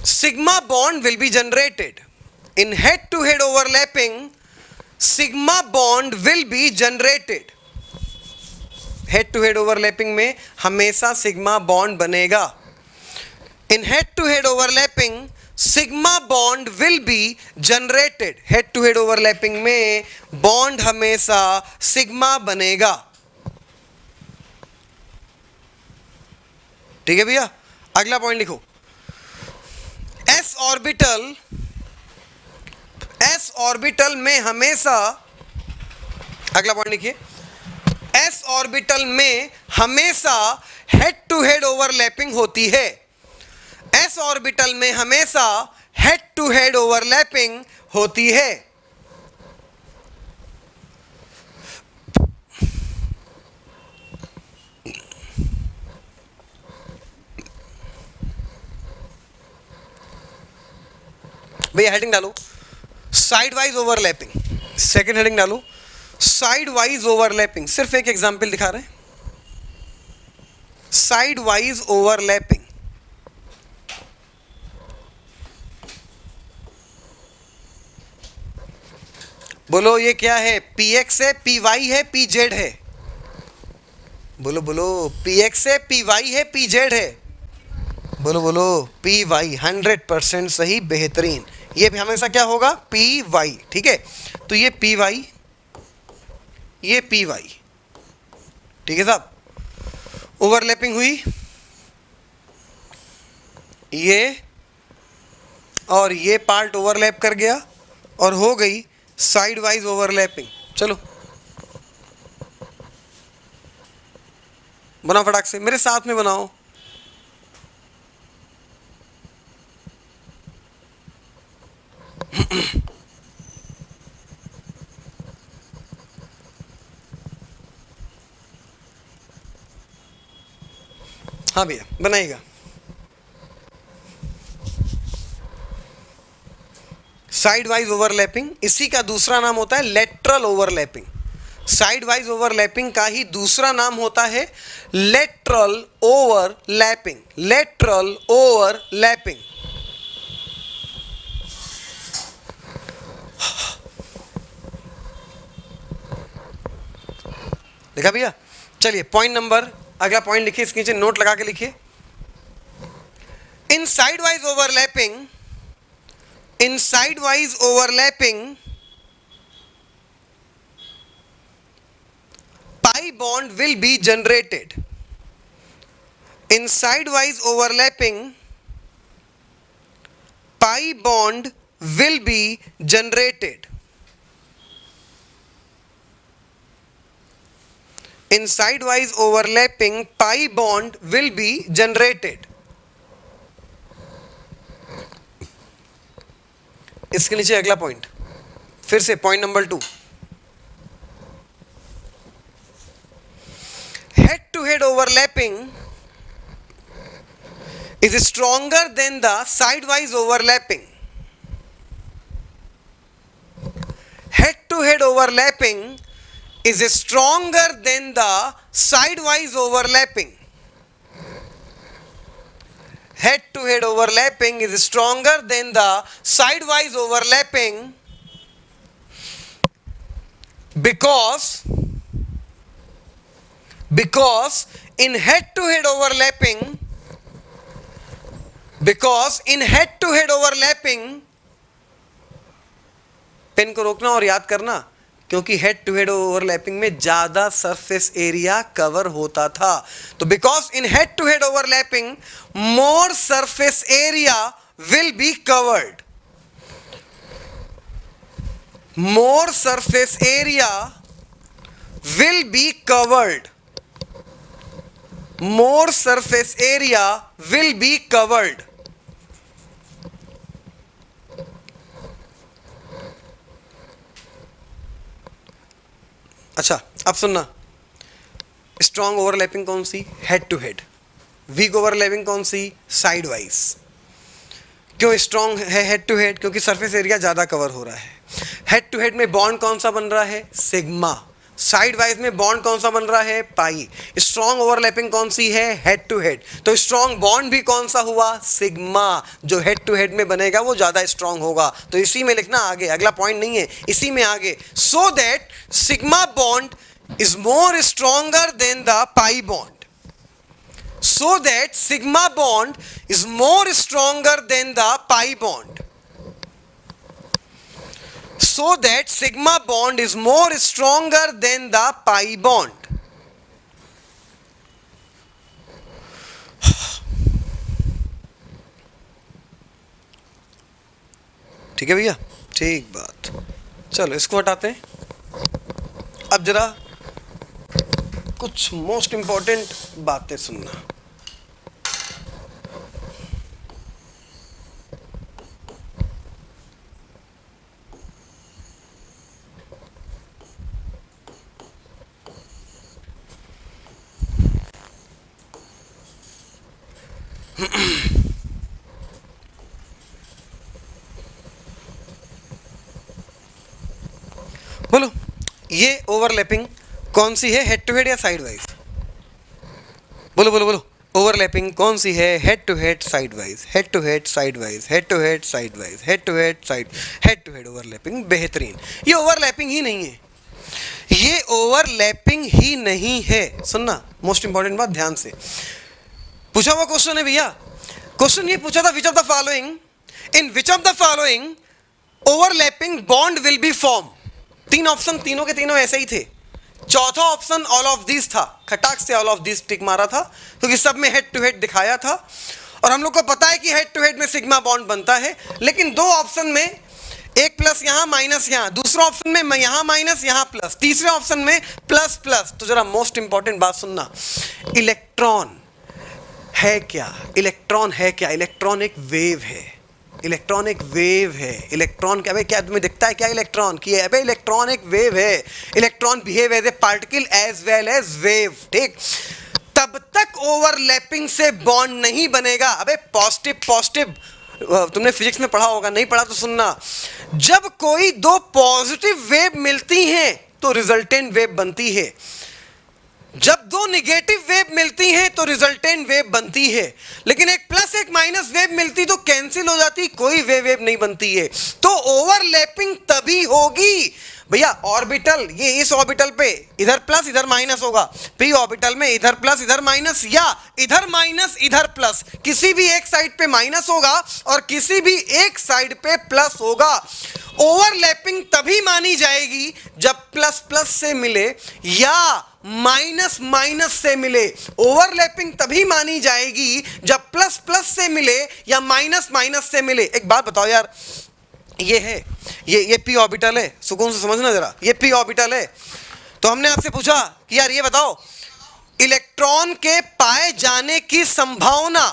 sigma bond will be generated. In head to head overlapping, sigma bond will be generated. head to head overlapping में हमेशा sigma bond बनेगा। In head to head overlapping, sigma bond will be generated. head to head overlapping में bond हमेशा sigma बनेगा, ठीक है भैया? अगला पॉइंट लिखो, s ऑर्बिटल में हमेशा, अगला पॉइंट लिखिए, s ऑर्बिटल में हमेशा हेड टू हेड ओवरलैपिंग होती है। s ऑर्बिटल में हमेशा हेड टू हेड ओवरलैपिंग होती है। भैया हेडिंग डालो side wise overlapping, second heading डालो साइड वाइज ओवरलैपिंग। सिर्फ एक एग्जांपल दिखा रहे हैं, साइड वाइज ओवरलैपिंग। बोलो ये क्या है? PX है, PY है, PZ है? बोलो बोलो, PX है, PY है, PZ है? बोलो बोलो, PY 100% सही, बेहतरीन। ये भी हमेशा क्या होगा? PY, ठीक है? तो ये PY, ये PY, ठीक है साहब? ओवरलैपिंग हुई, ये और ये पार्ट ओवरलैप कर गया और हो गई साइड वाइज ओवरलैपिंग। चलो बनाओ फटाक से, मेरे साथ में बनाओ। हाँ भैया बनाइएगा। साइड वाइज ओवरलैपिंग, इसी का दूसरा नाम होता है lateral overlapping. Side wise overlapping का ही दूसरा नाम होता है लेटरल ओवरलैपिंग। Lateral overlapping. देखा भैया? चलिए पॉइंट नंबर, अगला पॉइंट लिखिए, इसके नीचे नोट लगा के लिखिए। In side wise overlapping, in side wise overlapping, pi pi bond will be generated. In sidewise overlapping, pi bond will be generated. In sidewise overlapping, pi bond will be generated. इसके नीचे अगला point, फिर से point number 2, head to head overlapping is stronger than the sidewise overlapping. Head to head overlapping is stronger than the sidewise overlapping. Head to head overlapping is stronger than the sidewise overlapping because in head to head overlapping, pen को रोकना और याद करना, क्योंकि head to head overlapping में ज्यादा surface area cover होता था. तो because in head to head overlapping more surface area will be covered. More surface area will be covered. More surface area will be covered. अच्छा, अब सुनना, strong overlapping कौन सी? Head to head. Weak overlapping कौन सी? Side wise. क्यों strong है head to head? क्योंकि सरफेस एरिया ज्यादा कवर हो रहा है. हेड टू हेड में बॉन्ड कौन सा बन रहा है? सिग्मा. साइड वाइज में बॉन्ड कौन सा बन रहा है? पाई. स्ट्रॉन्ग ओवरलैपिंग कौन सी है? Head to head. तो स्ट्रॉन्ग बॉन्ड भी कौन सा हुआ? सिग्मा. जो हेड टू हेड में बनेगा वो ज्यादा स्ट्रॉन्ग होगा. तो इसी में लिखना आगे, अगला पॉइंट नहीं है, इसी में आगे. सो that sigma bond is more stronger than the pi bond. So that sigma bond is more stronger than the pi bond. So that sigma bond is more stronger than the pi bond. ठीक है भैया, ठीक बात. चलो इसको हटाते हैं. अब जरा कुछ मोस्ट इंपॉर्टेंट बातें सुनना. बोलो, ये ओवरलैपिंग कौन सी है? हेड टू हेड या साइड वाइज? बोलो बोलो बोलो. ओवरलैपिंग कौन सी है? Head to head, side wise. Head to head, side wise. Head to head, side wise. Head to head, side. Head to head overlapping बेहतरीन. ये ओवरलैपिंग ही नहीं है. ये ओवरलैपिंग ही नहीं है. सुनना, मोस्ट इंपॉर्टेंट बात ध्यान से. पूछा हुआ क्वेश्चन है भैया. क्वेश्चन ये पूछा था, which of the following, in which of the following overlapping bond will be form. 3 option, तीनों के तीनों ऐसे ही थे. चौथा ऑप्शन ऑल ऑफ दिस था. खटाक से ऑल ऑफ दिस टिक मारा था, क्योंकि सब में हेड टू हेड दिखाया था. और हम लोग को पता है कि हेड टू हेड में सिग्मा बॉन्ड बनता है. लेकिन 2 ऑप्शन में, एक प्लस यहां माइनस यहां, दूसरा ऑप्शन में यहां माइनस यहां प्लस, तीसरे ऑप्शन में प्लस प्लस. तो जरा मोस्ट इंपॉर्टेंट बात सुनना. इलेक्ट्रॉन है क्या? इलेक्ट्रॉन है क्या? इलेक्ट्रॉन एक वेव है. इलेक्ट्रॉन एक वेव है. इलेक्ट्रॉन क्या? क्या तुम्हें दिखता है क्या इलेक्ट्रॉन की है? अबे इलेक्ट्रॉन एक वेव है. Electron behave as a particle as well as wave. ठीक, तब तक ओवरलैपिंग से बॉन्ड नहीं बनेगा. अबे पॉजिटिव पॉजिटिव, तुमने फिजिक्स में पढ़ा होगा, नहीं पढ़ा तो सुनना. जब कोई 2 पॉजिटिव वेव मिलती हैं तो रिजल्टेंट वेव बनती है. जब 2 निगेटिव वेव मिलती हैं तो रिजल्टेंट वेव बनती है. लेकिन एक प्लस एक माइनस वेव मिलती तो कैंसिल हो जाती, कोई वेव नहीं बनती है. तो ओवरलैपिंग तभी होगी भैया. ऑर्बिटल, ये इस ऑर्बिटल पे इधर प्लस इधर माइनस होगा. पी ऑर्बिटल में इधर प्लस इधर माइनस, या इधर माइनस इधर प्लस. किसी भी एक साइड पे माइनस होगा और किसी भी एक साइड पे प्लस होगा. ओवरलैपिंग तभी मानी जाएगी जब प्लस प्लस से मिले या माइनस माइनस से मिले। ओवरलैपिंग तभी मानी जाएगी जब प्लस प्लस से मिले या माइनस माइनस से मिले। एक बात बताओ यार, ये है ये पी ऑर्बिटल है, सुकून से समझना जरा, ये पी ऑर्बिटल है। तो हमने आपसे पूछा कि यार ये बताओ इलेक्ट्रॉन के पाए जाने की संभावना,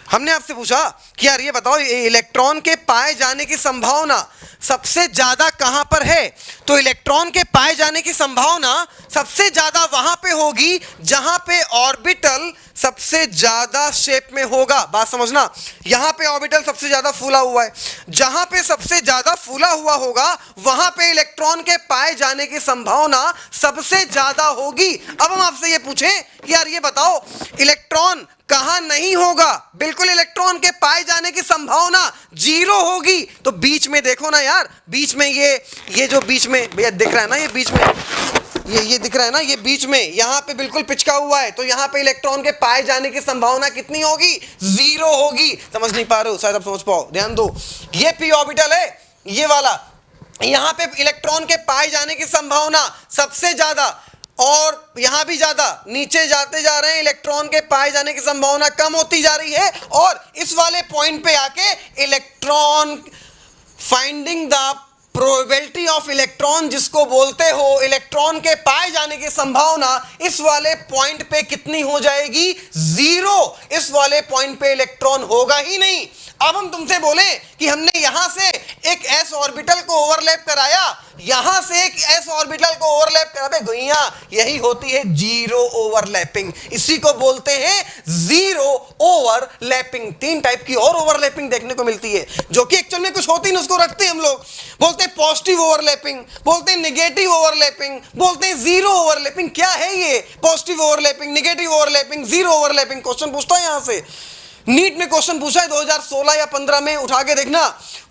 हमने आपसे पूछा कि यार ये बताओ इलेक्ट्रॉन के पाए जाने की संभावना सबसे ज्यादा कहां पर है। तो इलेक्ट्रॉन के पाए जाने की संभावना सबसे ज्यादा वहां पे होगी जहां पे ऑर्बिटल सबसे ज्यादा शेप में होगा। बात समझना, यहां पे ऑर्बिटल सबसे ज्यादा फूला हुआ है, जहां पे सबसे ज्यादा फूला हुआ होगा वहां पे इलेक्ट्रॉन के पाए जाने की संभावना सबसे ज्यादा होगी। अब हम आपसे ये पूछें कि यार ये बताओ इलेक्ट्रॉन कहां नहीं होगा, बिल्कुल इलेक्ट्रॉन के पाए जाने की संभावना 0 होगी। तो बीच में देखो ना यार, बीच में ये जो बीच में भैया दिख रहा है ना, ये बीच में ये दिख रहा है ना, ये बीच में यहां पे बिल्कुल पिचका हुआ है। तो यहां पे इलेक्ट्रॉन के पाए जाने की संभावना कितनी होगी? 0 होगी। समझ नहीं पा रहे हो? शायद आप समझ पाओ, ध्यान दो। ये पी ऑर्बिटल है, ये वाला, यहां पे इलेक्ट्रॉन के पाए जाने की संभावना सबसे ज्यादा, और यहां भी ज्यादा। नीचे जाते जा रहे हैं, इलेक्ट्रॉन के पाए जाने की संभावना कम होती जा रही है, और इस वाले पॉइंट पे आके electron finding the probability of electron, जिसको बोलते हो इलेक्ट्रॉन के पाए जाने की संभावना, इस वाले पॉइंट पे कितनी हो जाएगी? 0। इस वाले पॉइंट पे इलेक्ट्रॉन होगा ही नहीं। अब हम तुमसे बोले कि हमने यहां से एक एस ऑर्बिटल को ओवरलैप कराया, यहां से एक एस ऑर्बिटल को ओवरलैप करा, गुइया यही होती है जीरो ओवरलैपिंग। इसी को बोलते हैं जीरो ओवरलैपिंग। 3 टाइप की और ओवरलैपिंग देखने को मिलती है, जो कि एक्चुअल में कुछ होती नहीं, उसको रखते हैं हम लोग, बोलते हैं पॉजिटिव ओवरलैपिंग, बोलते हैं नेगेटिव ओवरलैपिंग, बोलते हैं जीरो ओवरलैपिंग। क्या है ये positive overlapping, negative overlapping, zero overlapping? Question पूछता है यहां से, नीट में क्वेश्चन पूछा है 2016 या 15 में, उठा के देखना,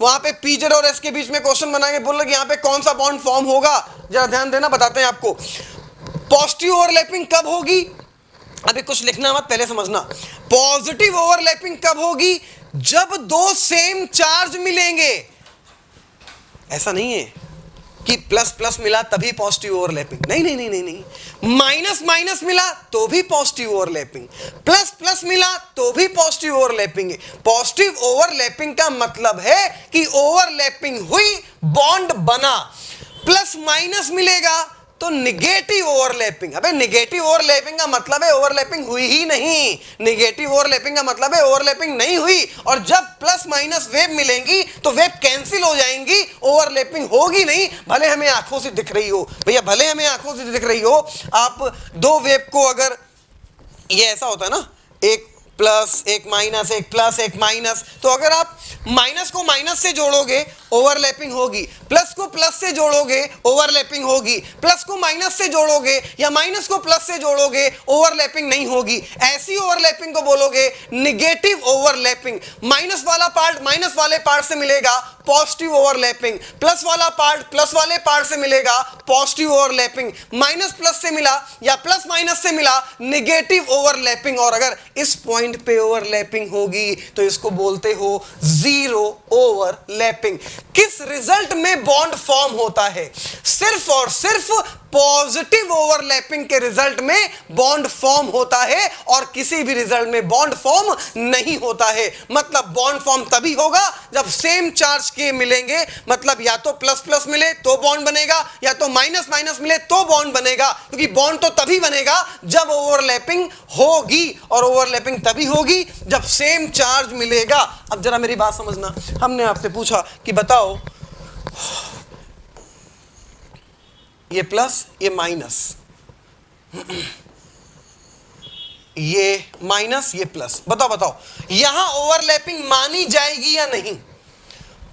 वहां पे पीजेड और एस के बीच में क्वेश्चन बना के बोल रहे कि यहां पे कौन सा बॉन्ड फॉर्म होगा। जरा ध्यान देना, बताते हैं आपको। पॉजिटिव ओवरलैपिंग कब होगी? अभी कुछ लिखना मत, पहले समझना। पॉजिटिव ओवरलैपिंग कब होगी? जब 2 सेम चार्ज मिलेंगे। ऐसा नहीं है कि प्लस प्लस मिला तभी पॉजिटिव ओवरलैपिंग, नहीं नहीं नहीं नहीं नहीं। माइनस माइनस मिला तो भी पॉजिटिव ओवरलैपिंग, प्लस प्लस मिला तो भी पॉजिटिव ओवरलैपिंग है। पॉजिटिव ओवरलैपिंग का मतलब है कि ओवरलैपिंग हुई, बॉन्ड बना। प्लस माइनस मिलेगा तो निगेटिव ओवरलैपिंग। अबे निगेटिव ओवरलैपिंग का मतलब है ओवरलैपिंग हुई ही नहीं। निगेटिव ओवरलैपिंग का मतलब है ओवरलैपिंग नहीं हुई, और जब प्लस माइनस वेव मिलेंगी तो वेव कैंसिल हो जाएंगी, ओवरलैपिंग होगी नहीं, भले हमें आंखों से दिख रही हो। भैया भले हमें आंखों से दिख रही हो, आप 2 वेव को, अगर ये ऐसा होता है ना, एक प्लस एक माइनस, एक प्लस एक माइनस, तो अगर आप माइनस को माइनस से जोड़ोगे ओवरलैपिंग होगी, प्लस को प्लस से जोड़ोगे ओवरलैपिंग होगी, प्लस को माइनस से जोड़ोगे या माइनस को प्लस से जोड़ोगे ओवरलैपिंग नहीं होगी। ऐसी ओवरलैपिंग को बोलोगे निगेटिव ओवरलैपिंग। माइनस वाला पार्ट माइनस वाले पार्ट से मिलेगा, पॉजिटिव ओवरलैपिंग। प्लस वाला पार्ट प्लस वाले पार्ट से मिलेगा, पॉजिटिव ओवरलैपिंग। माइनस प्लस से मिला या प्लस माइनस से मिला, निगेटिव ओवरलैपिंग। और अगर इस पॉइंट पे ओवरलैपिंग होगी तो इसको बोलते हो जीरो ओवरलैपिंग। किस रिजल्ट में बॉन्ड फॉर्म होता है? सिर्फ और सिर्फ पॉजिटिव ओवरलैपिंग के रिजल्ट में बॉन्ड फॉर्म होता है, और किसी भी रिजल्ट में बॉन्ड फॉर्म नहीं होता है। मतलब बॉन्ड फॉर्म तभी होगा जब सेम चार्ज के मिलेंगे, मतलब या तो प्लस प्लस मिले तो बॉन्ड बनेगा, या तो माइनस माइनस मिले तो बॉन्ड बनेगा, क्योंकि बॉन्ड तो तभी बनेगा जब ओवरलैपिंग होगी, और ओवरलैपिंग तभी होगी जब सेम चार्ज मिलेगा। अब जरा मेरी बात समझना, हमने आपसे पूछा कि बताओ ये प्लस ये माइनस, ये माइनस ये प्लस, बताओ बताओ यहां ओवरलैपिंग मानी जाएगी या नहीं?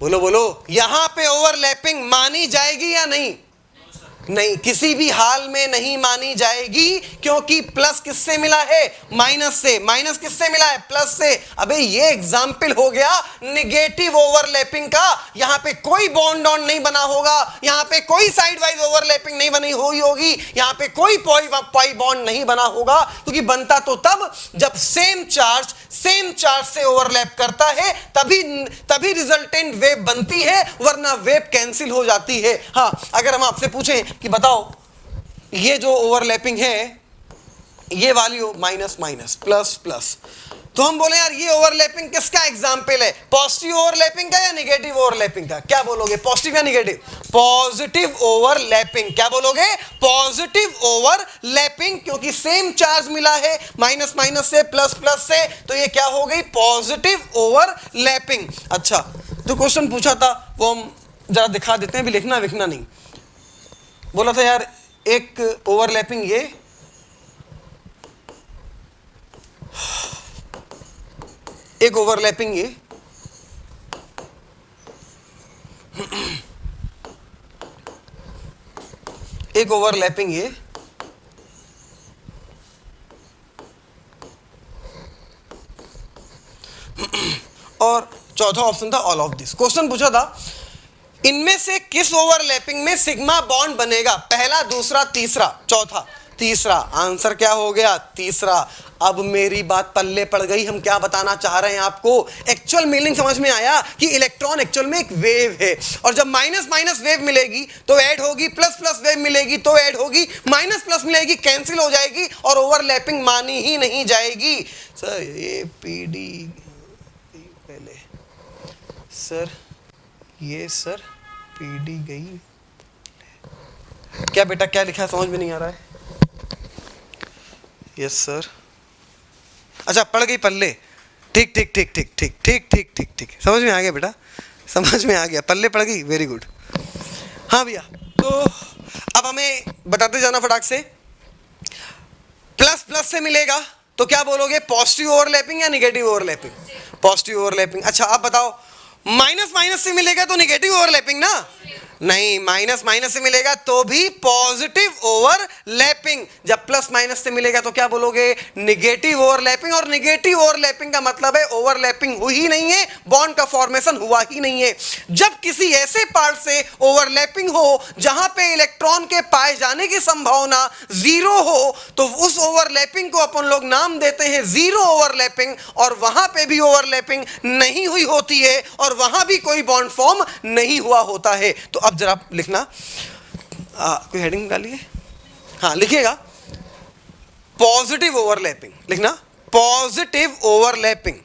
बोलो बोलो, यहां पे ओवरलैपिंग मानी जाएगी या नहीं? नहीं, किसी भी हाल में नहीं मानी जाएगी, क्योंकि प्लस किससे मिला है? माइनस से। माइनस किससे मिला है? प्लस से। अबे ये एग्जाम्पल हो गया निगेटिव ओवरलैपिंग का। यहां पे कोई बॉन्ड ऑन नहीं बना होगा, यहां पे कोई साइड वाइज ओवरलैपिंग नहीं बनी हुई होगी, यहां पे कोई पाई बॉन्ड नहीं बना होगा, क्योंकि बनता तो तब जब सेम चार्ज से ओवरलैप करता है, तभी रिजल्टेंट वेव बनती है, वरना वेव कैंसिल हो जाती है। हाँ, अगर हम आपसे पूछें कि बताओ ये जो ओवरलैपिंग है, ये वाली माइनस माइनस प्लस प्लस, तो हम बोले यार ये ओवरलैपिंग किसका एग्जाम्पल है? पॉजिटिव ओवरलैपिंग का या नेगेटिव ओवरलैपिंग का? क्या बोलोगे, पॉजिटिव या नेगेटिव? Positive overlapping. क्या बोलोगे? पॉजिटिव ओवरलैपिंग, क्योंकि सेम चार्ज मिला है माइनस माइनस से प्लस प्लस से, तो ये क्या हो गई? Positive overlapping. अच्छा, जो क्वेश्चन पूछा था वो हम जरा दिखा देते हैं, भी लिखना विखना नहीं। बोला था यार एक ओवरलैपिंग ये, एक ओवरलैपिंग ये, एक ओवरलैपिंग ये, और चौथा ऑप्शन था ऑल ऑफ दिस। क्वेश्चन पूछा था इनमें से किस ओवरलैपिंग में सिग्मा बॉन्ड बनेगा? पहला, दूसरा, तीसरा, चौथा। तीसरा। आंसर क्या हो गया? तीसरा। अब मेरी बात पल्ले पड़ गई, हम क्या बताना चाह रहे हैं आपको, एक्चुअल मीनिंग समझ में आया कि इलेक्ट्रॉन एक्चुअल में एक वेव है, और जब माइनस माइनस वेव मिलेगी तो ऐड होगी, प्लस प्लस वेव मिलेगी तो ऐड होगी, माइनस प्लस मिलेगी कैंसिल हो जाएगी, और ओवरलैपिंग मानी ही नहीं जाएगी। सर ये पीडी पहले, सर ये सर पीडी गई, क्या बेटा क्या लिखा है समझ में नहीं आ रहा है? Yes sir. अच्छा, पढ़ गई पल्ले, ठीक ठीक ठीक ठीक ठीक ठीक ठीक ठीक ठीक, समझ में आ गया बेटा, समझ में आ गया, पल्ले पड़ गई, वेरी गुड। हाँ भैया, तो अब हमें बताते जाना फटाक से। प्लस प्लस से मिलेगा तो क्या बोलोगे, पॉजिटिव ओवरलैपिंग या नेगेटिव ओवरलैपिंग? Positive overlapping. अच्छा अब बताओ, माइनस माइनस से मिलेगा तो नेगेटिव ओवरलैपिंग ना? नहीं, माइनस माइनस से मिलेगा तो भी पॉजिटिव ओवरलैपिंग। जब प्लस माइनस से मिलेगा तो क्या बोलोगे, नेगेटिव ओवरलैपिंग। और नेगेटिव ओवरलैपिंग का मतलब है ओवरलैपिंग हुई ही नहीं है, बॉन्ड का फॉर्मेशन हुआ ही नहीं है। जब किसी ऐसे पार्ट से ओवरलैपिंग हो जहां पे इलेक्ट्रॉन के पाए जाने की संभावना जीरो हो, तो उस ओवरलैपिंग को अपन लोग नाम देते हैं जीरो ओवरलैपिंग, और वहां पे भी ओवरलैपिंग नहीं हुई होती है, और वहां भी कोई बॉन्ड फॉर्म नहीं हुआ होता है। तो अब जरा लिखना, कोई हेडिंग डालिए, हाँ लिखिएगा पॉजिटिव ओवरलैपिंग, लिखना पॉजिटिव ओवरलैपिंग,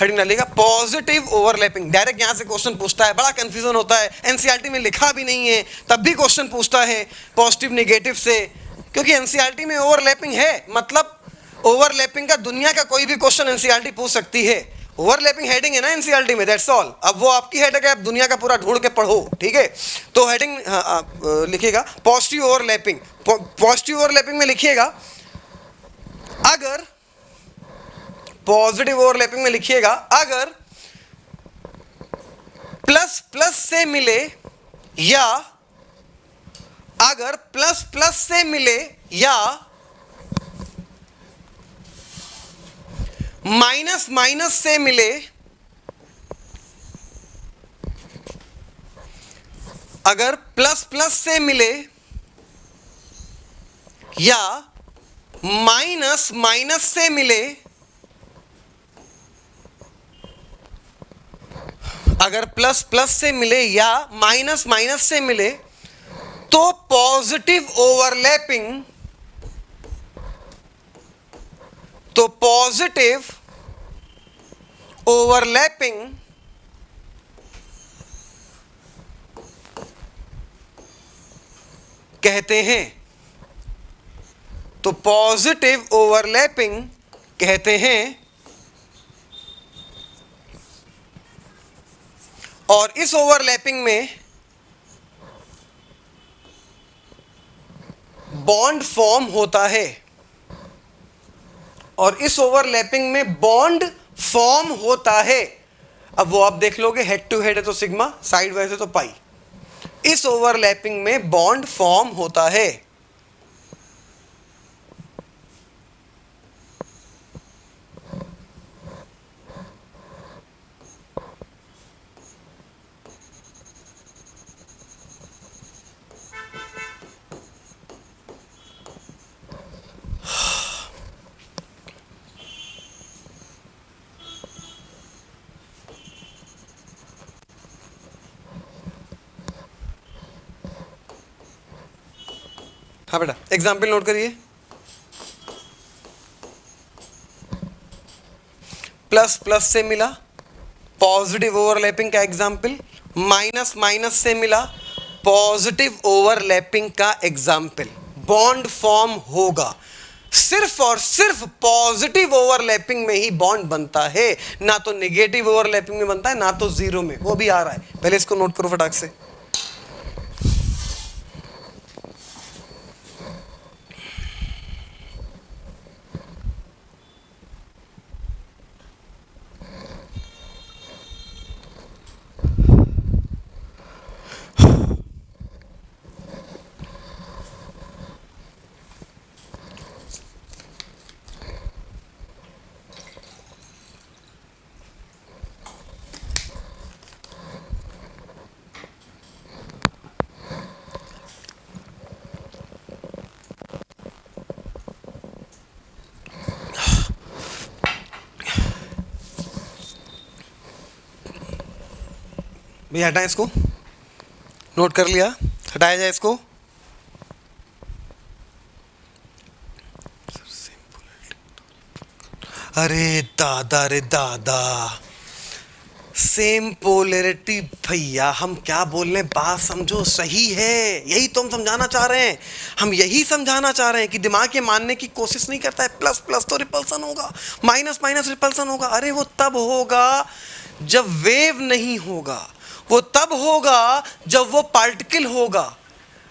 हेडिंग डालिएगा पॉजिटिव ओवरलैपिंग। डायरेक्ट यहां से क्वेश्चन पूछता है, बड़ा कंफ्यूजन होता है, एनसीईआरटी में लिखा भी नहीं है तब भी क्वेश्चन पूछता है पॉजिटिव नेगेटिव से, क्योंकि एनसीईआरटी में ओवरलैपिंग है, मतलब ओवरलैपिंग का दुनिया का कोई भी क्वेश्चन एनसीईआरटी पूछ सकती है। ओवरलैपिंग हेडिंग है ना एनसीईआरटी में, दैट्स ऑल। अब वो आपकी हेडिंग है, आप दुनिया का पूरा ढूंढ के पढ़ो, ठीक है? तो हेडिंग लिखिएगा पॉजिटिव ओवरलैपिंग। पॉजिटिव ओवरलैपिंग में लिखिएगा, अगर पॉजिटिव ओवरलैपिंग में लिखिएगा, अगर प्लस प्लस से मिले, या अगर प्लस प्लस से मिले, या माइनस माइनस से मिले, अगर प्लस प्लस से मिले, या माइनस माइनस से मिले, अगर प्लस प्लस से मिले या माइनस माइनस से मिले, तो पॉजिटिव ओवरलैपिंग, तो पॉजिटिव ओवरलैपिंग कहते हैं, तो पॉजिटिव ओवरलैपिंग कहते हैं। और इस ओवरलैपिंग में बॉन्ड फॉर्म होता है, और इस ओवरलैपिंग में बॉन्ड फॉर्म होता है। अब वो आप देख लोगे, हेड टू हेड है तो सिग्मा, साइड वाइज है तो पाई, इस ओवरलैपिंग में बॉन्ड फॉर्म होता है। हाँ बेटा, एग्जाम्पल नोट करिए। प्लस प्लस से मिला, पॉजिटिव ओवरलैपिंग का एग्जाम्पल। माइनस माइनस से मिला, पॉजिटिव ओवरलैपिंग का एग्जाम्पल। बॉन्ड फॉर्म होगा, सिर्फ और सिर्फ पॉजिटिव ओवरलैपिंग में ही बॉन्ड बनता है, ना तो नेगेटिव ओवरलैपिंग में बनता है, ना तो जीरो में। वो भी आ रहा है, पहले इसको नोट करो फटाक से। भैया हटाएं इसको, नोट कर लिया, हटाया जाए इसको। अरे दादा रे दादा, सेम पोलैरिटी। भैया हम क्या बोल रहे हैं, बात समझो, सही है, यही तो हम समझाना चाह रहे हैं। हम यही समझाना चाह रहे हैं कि दिमाग ये मानने की कोशिश नहीं करता है प्लस प्लस तो रिपल्सन होगा, माइनस माइनस रिपल्सन होगा। अरे वो तब होगा जब वेव नहीं होगा, वो तब होगा जब वो पार्टिकल होगा।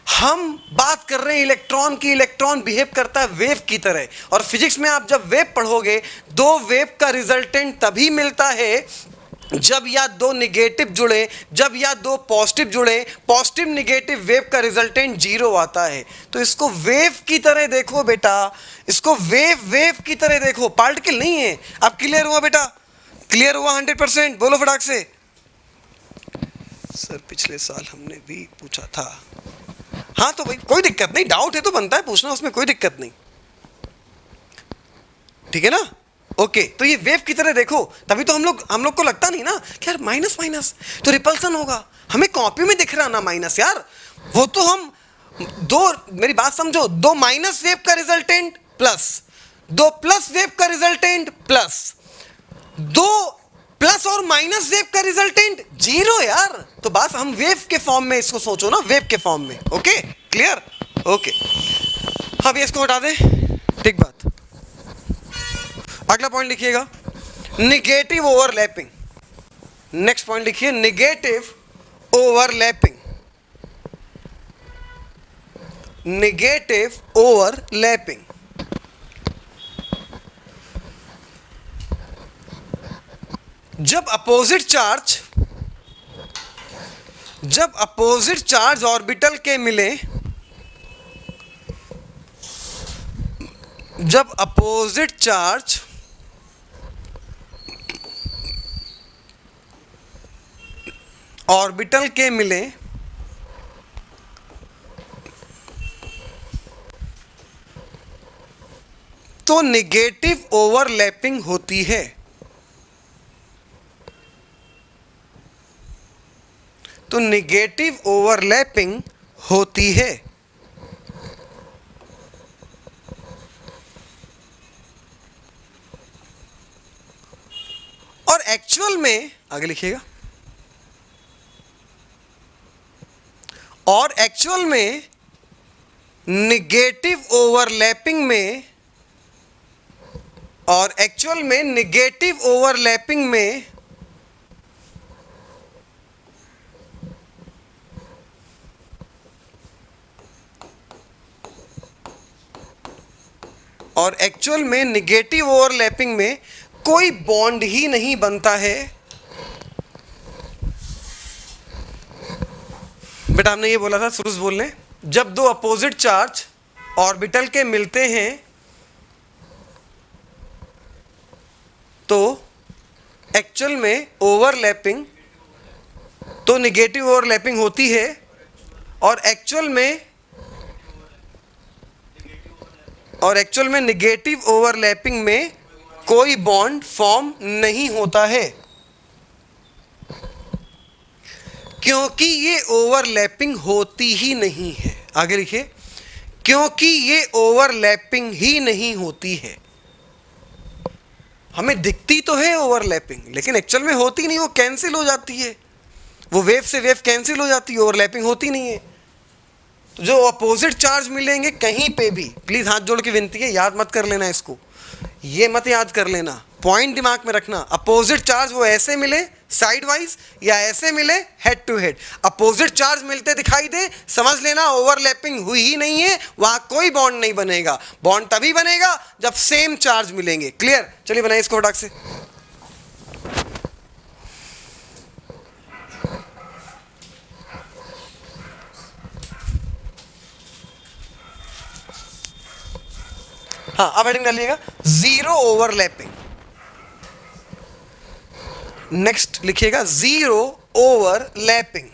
हम बात कर रहे हैं इलेक्ट्रॉन की। इलेक्ट्रॉन बिहेव करता है वेव की तरह, और फिजिक्स में आप जब वेव पढ़ोगे, दो वेव का रिजल्टेंट तभी मिलता है जब या दो निगेटिव जुड़े, जब या दो पॉजिटिव जुड़े। पॉजिटिव निगेटिव वेव का रिजल्टेंट जीरो आता है। तो इसको वेव की तरह देखो बेटा, इसको वेव की तरह देखो, पार्टिकल नहीं है। अब क्लियर हुआ बेटा? क्लियर हुआ 100%? बोलो फटाक से। सर पिछले साल हमने भी पूछा था। हाँ तो भाई कोई दिक्कत नहीं, डाउट है तो बनता है पूछना, उसमें कोई दिक्कत नहीं, ठीक है ना? ओके, तो ये वेव की तरह देखो, तभी तो हम लोग को लगता नहीं ना कि यार माइनस माइनस तो रिपल्सन होगा। हमें कॉपी में दिख रहा ना माइनस, यार वो तो हम दो, मेरी बात समझो, दो माइनस वेव का रिजल्टेंट प्लस, दो प्लस वेव का रिजल्टेंट प्लस, दो प्लस और माइनस वेव का रिजल्टेंट जीरो। यार तो बात हम वेव के फॉर्म में इसको सोचो ना, वेव के फॉर्म में। Okay clear? ओके, हाँ भैया इसको हटा दें, ठीक बात। अगला पॉइंट लिखिएगा, निगेटिव ओवरलैपिंग। नेक्स्ट पॉइंट लिखिए, निगेटिव ओवरलैपिंग। निगेटिव ओवरलैपिंग जब अपोजिट चार्ज ऑर्बिटल के मिले, जब अपोजिट चार्ज ऑर्बिटल के मिले तो निगेटिव ओवरलैपिंग होती है। तो निगेटिव ओवरलैपिंग होती है। और एक्चुअल में, आगे लिखिएगा, और एक्चुअल में निगेटिव ओवरलैपिंग में, और एक्चुअल में निगेटिव ओवरलैपिंग में और एक्चुअल में निगेटिव ओवरलैपिंग में कोई बॉन्ड ही नहीं बनता है। बेटा हमने ये बोला था शुरू से बोलने, जब दो अपोजिट चार्ज ऑर्बिटल के मिलते हैं तो एक्चुअल में ओवरलैपिंग, तो निगेटिव ओवरलैपिंग होती है, और एक्चुअल में निगेटिव ओवरलैपिंग में कोई बॉन्ड फॉर्म नहीं होता है, क्योंकि ये ओवरलैपिंग होती ही नहीं है। आगे लिखिए, क्योंकि ये ओवरलैपिंग ही नहीं होती है। हमें दिखती तो है ओवरलैपिंग, लेकिन एक्चुअल में होती नहीं, वो कैंसिल हो जाती है, वो वेव से वेव कैंसिल हो जाती है, ओवरलैपिंग होती नहीं है। तो जो अपोजिट चार्ज मिलेंगे कहीं पे भी, प्लीज हाथ जोड़ के विनती है, याद मत कर लेना इसको, ये मत याद कर लेना, पॉइंट दिमाग में रखना। अपोजिट चार्ज वो ऐसे मिले साइड वाइज या ऐसे मिले head to head, opposite charge मिलते दिखाई दे, समझ लेना ओवरलैपिंग हुई ही नहीं है, वहां कोई बॉन्ड नहीं बनेगा। बॉन्ड तभी बनेगा जब सेम चार्ज मिलेंगे। क्लियर? चलिए बनाइए इसको फटाक से। हाँ, अब हेडिंग डालिएगा जीरो ओवरलैपिंग। नेक्स्ट लिखिएगा जीरो ओवरलैपिंग।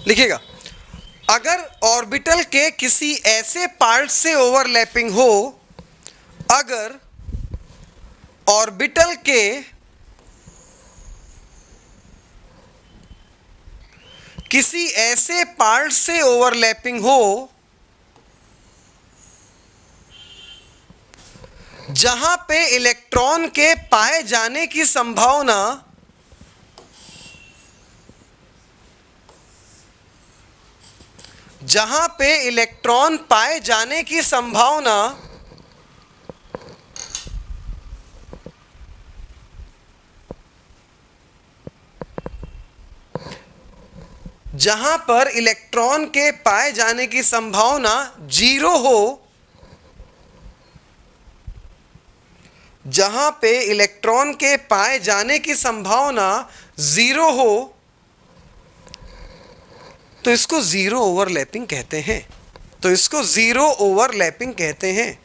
लिखिएगा, अगर ऑर्बिटल के किसी ऐसे पार्ट से ओवरलैपिंग हो, अगर ऑर्बिटल के किसी ऐसे पार्ट से ओवरलैपिंग हो जहां पे इलेक्ट्रॉन के पाए जाने की संभावना जहां पर इलेक्ट्रॉन के पाए जाने की संभावना जीरो हो, जहां पे इलेक्ट्रॉन के पाए जाने की संभावना जीरो हो, तो इसको जीरो ओवरलैपिंग कहते हैं।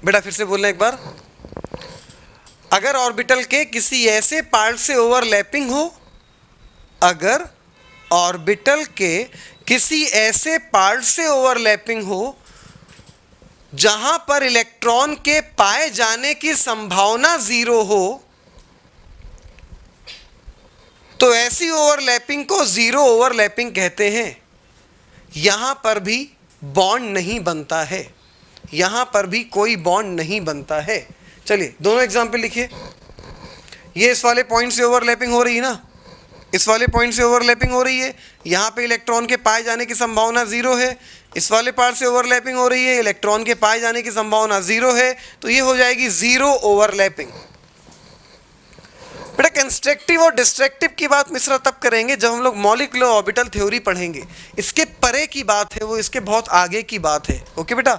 बेटा फिर से बोलना एक बार, अगर ऑर्बिटल के किसी ऐसे पार्ट से ओवरलैपिंग हो, अगर ऑर्बिटल के किसी ऐसे पार्ट से ओवरलैपिंग हो जहां पर इलेक्ट्रॉन के पाए जाने की संभावना जीरो हो, तो ऐसी ओवरलैपिंग को जीरो ओवरलैपिंग कहते हैं। यहां पर भी बॉन्ड नहीं बनता है, यहां पर भी कोई बॉन्ड नहीं बनता है। चलिए दोनों एग्जाम्पल लिखिए। ये इस वाले पॉइंट से ओवरलैपिंग हो रही है ना, इस वाले पॉइंट से ओवरलैपिंग हो रही है, यहाँ पे इलेक्ट्रॉन के पाए जाने की संभावना जीरो है। इस वाले पार्ट से ओवरलैपिंग हो रही है, इलेक्ट्रॉन के पाए जाने की संभावना जीरो है, तो ये हो जाएगी जीरो ओवरलैपिंग। बेटा कंस्ट्रक्टिव और डिस्ट्रक्टिव की बात मिश्रा तब करेंगे जब हम लोग मॉलिक्यूलर ऑर्बिटल थ्योरी पढ़ेंगे। इसके परे की बात है वो, इसके बहुत आगे की बात है। ओके बेटा,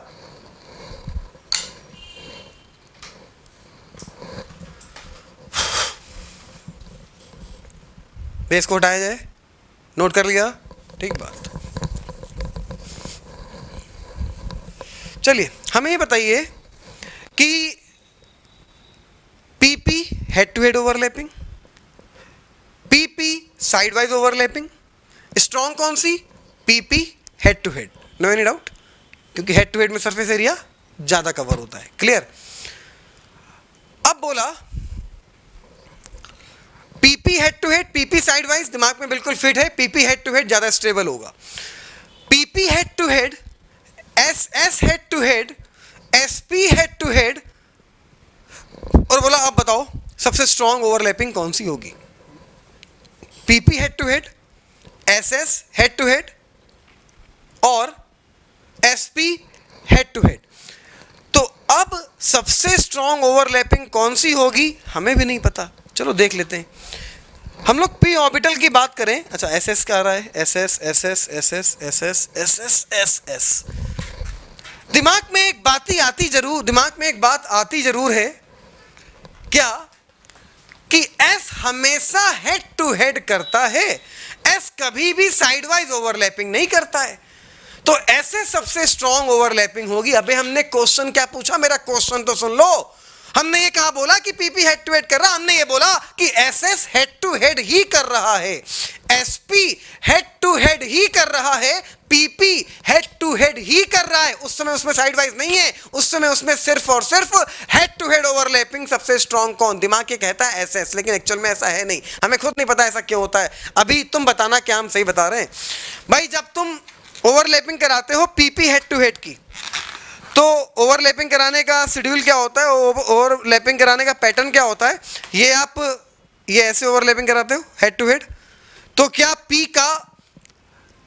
बेस को हटाया जाए, नोट कर लिया? ठीक बात। चलिए हमें ये बताइए कि PP head to head overlapping, PP side wise overlapping, strong कौन सी? PP head to head, no any doubt, क्योंकि हेड टू हेड में सरफेस एरिया ज्यादा कवर होता है। क्लियर? अब बोला PP head to head, PP side wise दिमाग में बिल्कुल फिट है, पीपी हेड टू हेड ज्यादा स्टेबल होगा। PP head to head, SS head to head, SP head to head, और बोला अब बताओ सबसे स्ट्रॉन्ग ओवरलैपिंग कौन सी होगी? P p head to head, SS head to head और एसपी हेड टू हेड। तो अब सबसे स्ट्रॉन्ग ओवरलैपिंग कौन सी होगी हमें भी नहीं पता, चलो देख लेते हैं। हम लोग पी ऑर्बिटल की बात करें, अच्छा एस एस क्या आ रहा है, S S S S S S S S S S S S. दिमाग में एक बात आती जरूर है क्या कि एस हमेशा हेड टू हेड करता है, एस कभी भी साइडवाइज ओवरलैपिंग नहीं करता है, तो ऐसे सबसे स्ट्रॉन्ग ओवरलैपिंग होगी। अबे हमने क्वेश्चन क्या पूछा, मेरा क्वेश्चन तो सुन लो। हमने ये कहा बोला कि पीपी हेड टू हेड कर रहा, हमने ये बोला कि एसएस हेड टू हेड ही कर रहा है, एसपी हेड टू हेड ही कर रहा है, पीपी हेड टू हेड ही कर रहा है। उस समय उसमें साइडवाइज नहीं है, उस समय उसमें सिर्फ और सिर्फ हेड टू हेड ओवरलैपिंग। सबसे स्ट्रॉन्ग कौन? दिमाग ये कहता है एसएस, लेकिन एक्चुअल में ऐसा है नहीं, हमें खुद नहीं पता ऐसा क्यों होता है। अभी तुम बताना क्या हम सही बता रहे हैं भाई। जब तुम ओवरलैपिंग कराते हो पीपी हेड टू हेड की, तो ओवरलैपिंग कराने का शेड्यूल क्या होता है, ओवरलैपिंग कराने का पैटर्न क्या होता है? ये ऐसे ओवरलैपिंग कराते हो हेड टू हेड, तो क्या पी का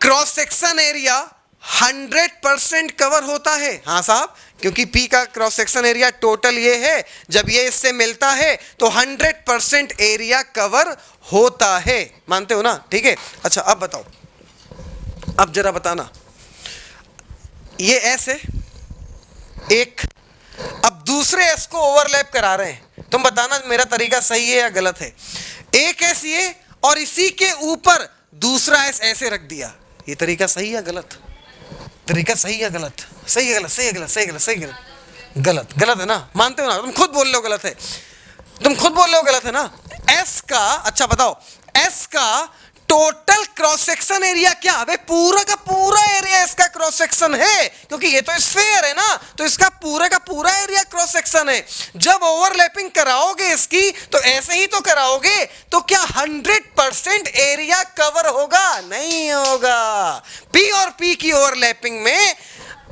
क्रॉस सेक्शन एरिया 100% कवर होता है? हाँ साहब, क्योंकि पी का क्रॉस सेक्शन एरिया टोटल ये है, जब ये इससे मिलता है तो 100% एरिया कवर होता है। मानते हो ना? ठीक है। अच्छा अब बताओ, अब जरा बताना, ये एस है एक, अब दूसरे एस को ओवरलैप करा रहे हैं, तुम बताना मेरा तरीका सही है या गलत है। एक एस ये और इसी के ऊपर दूसरा एस ऐसे रख दिया, ये तरीका सही या गलत? तरीका सही या गलत? सही है गलत? सही है गलत? सही है गलत? सही है गलत? गलत। गलत है ना? मानते हो ना? तुम खुद बोल रहे हो गलत है, तुम खुद बोल रहे हो गलत है ना? एस का, अच्छा बताओ, एस का टोटल क्रॉस सेक्शन एरिया क्या? अबे पूरा का पूरा एरिया इसका क्रॉस सेक्शन है, क्योंकि ये तो स्फीयर है ना, तो इसका पूरा का पूरा एरिया क्रॉस सेक्शन है। जब ओवरलैपिंग कराओगे इसकी तो ऐसे ही तो कराओगे, तो क्या 100% एरिया कवर होगा? नहीं होगा। पी और पी की ओवरलैपिंग में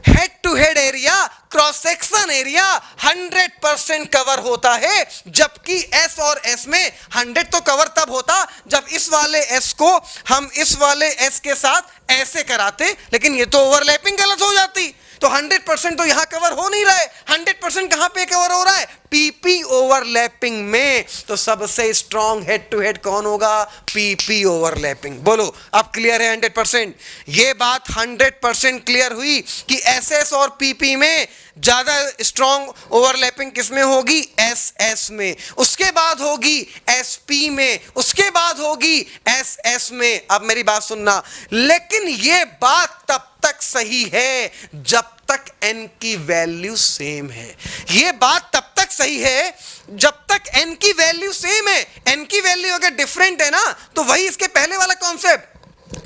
head to head area, cross section area 100% cover होता है, जबकि एस और एस में 100 तो कवर तब होता जब इस वाले एस को हम इस वाले एस के साथ ऐसे कराते, लेकिन ये तो ओवरलैपिंग गलत हो जाती, तो 100% तो यहां कवर हो नहीं रहा है। 100% कहां पे कवर हो रहा है? पीपी ओवरलैपिंग में। तो सबसे स्ट्रॉन्ग हेड टू हेड कौन होगा? PP overlapping. बोलो अब क्लियर है 100%? ये बात 100% क्लियर हुई कि एसएस और पीपी में ज्यादा स्ट्रॉन्ग ओवरलैपिंग किसमें होगी? एसएस में, उसके बाद होगी एसपी में, उसके बाद होगी एसएस में। अब मेरी बात सुनना, लेकिन ये बात तब तक सही है जब तक n की वैल्यू सेम है। ये बात तब तक सही है जब तक n की वैल्यू सेम है। n की वैल्यू अगर डिफरेंट है ना, तो वही इसके पहले वाला कॉन्सेप्ट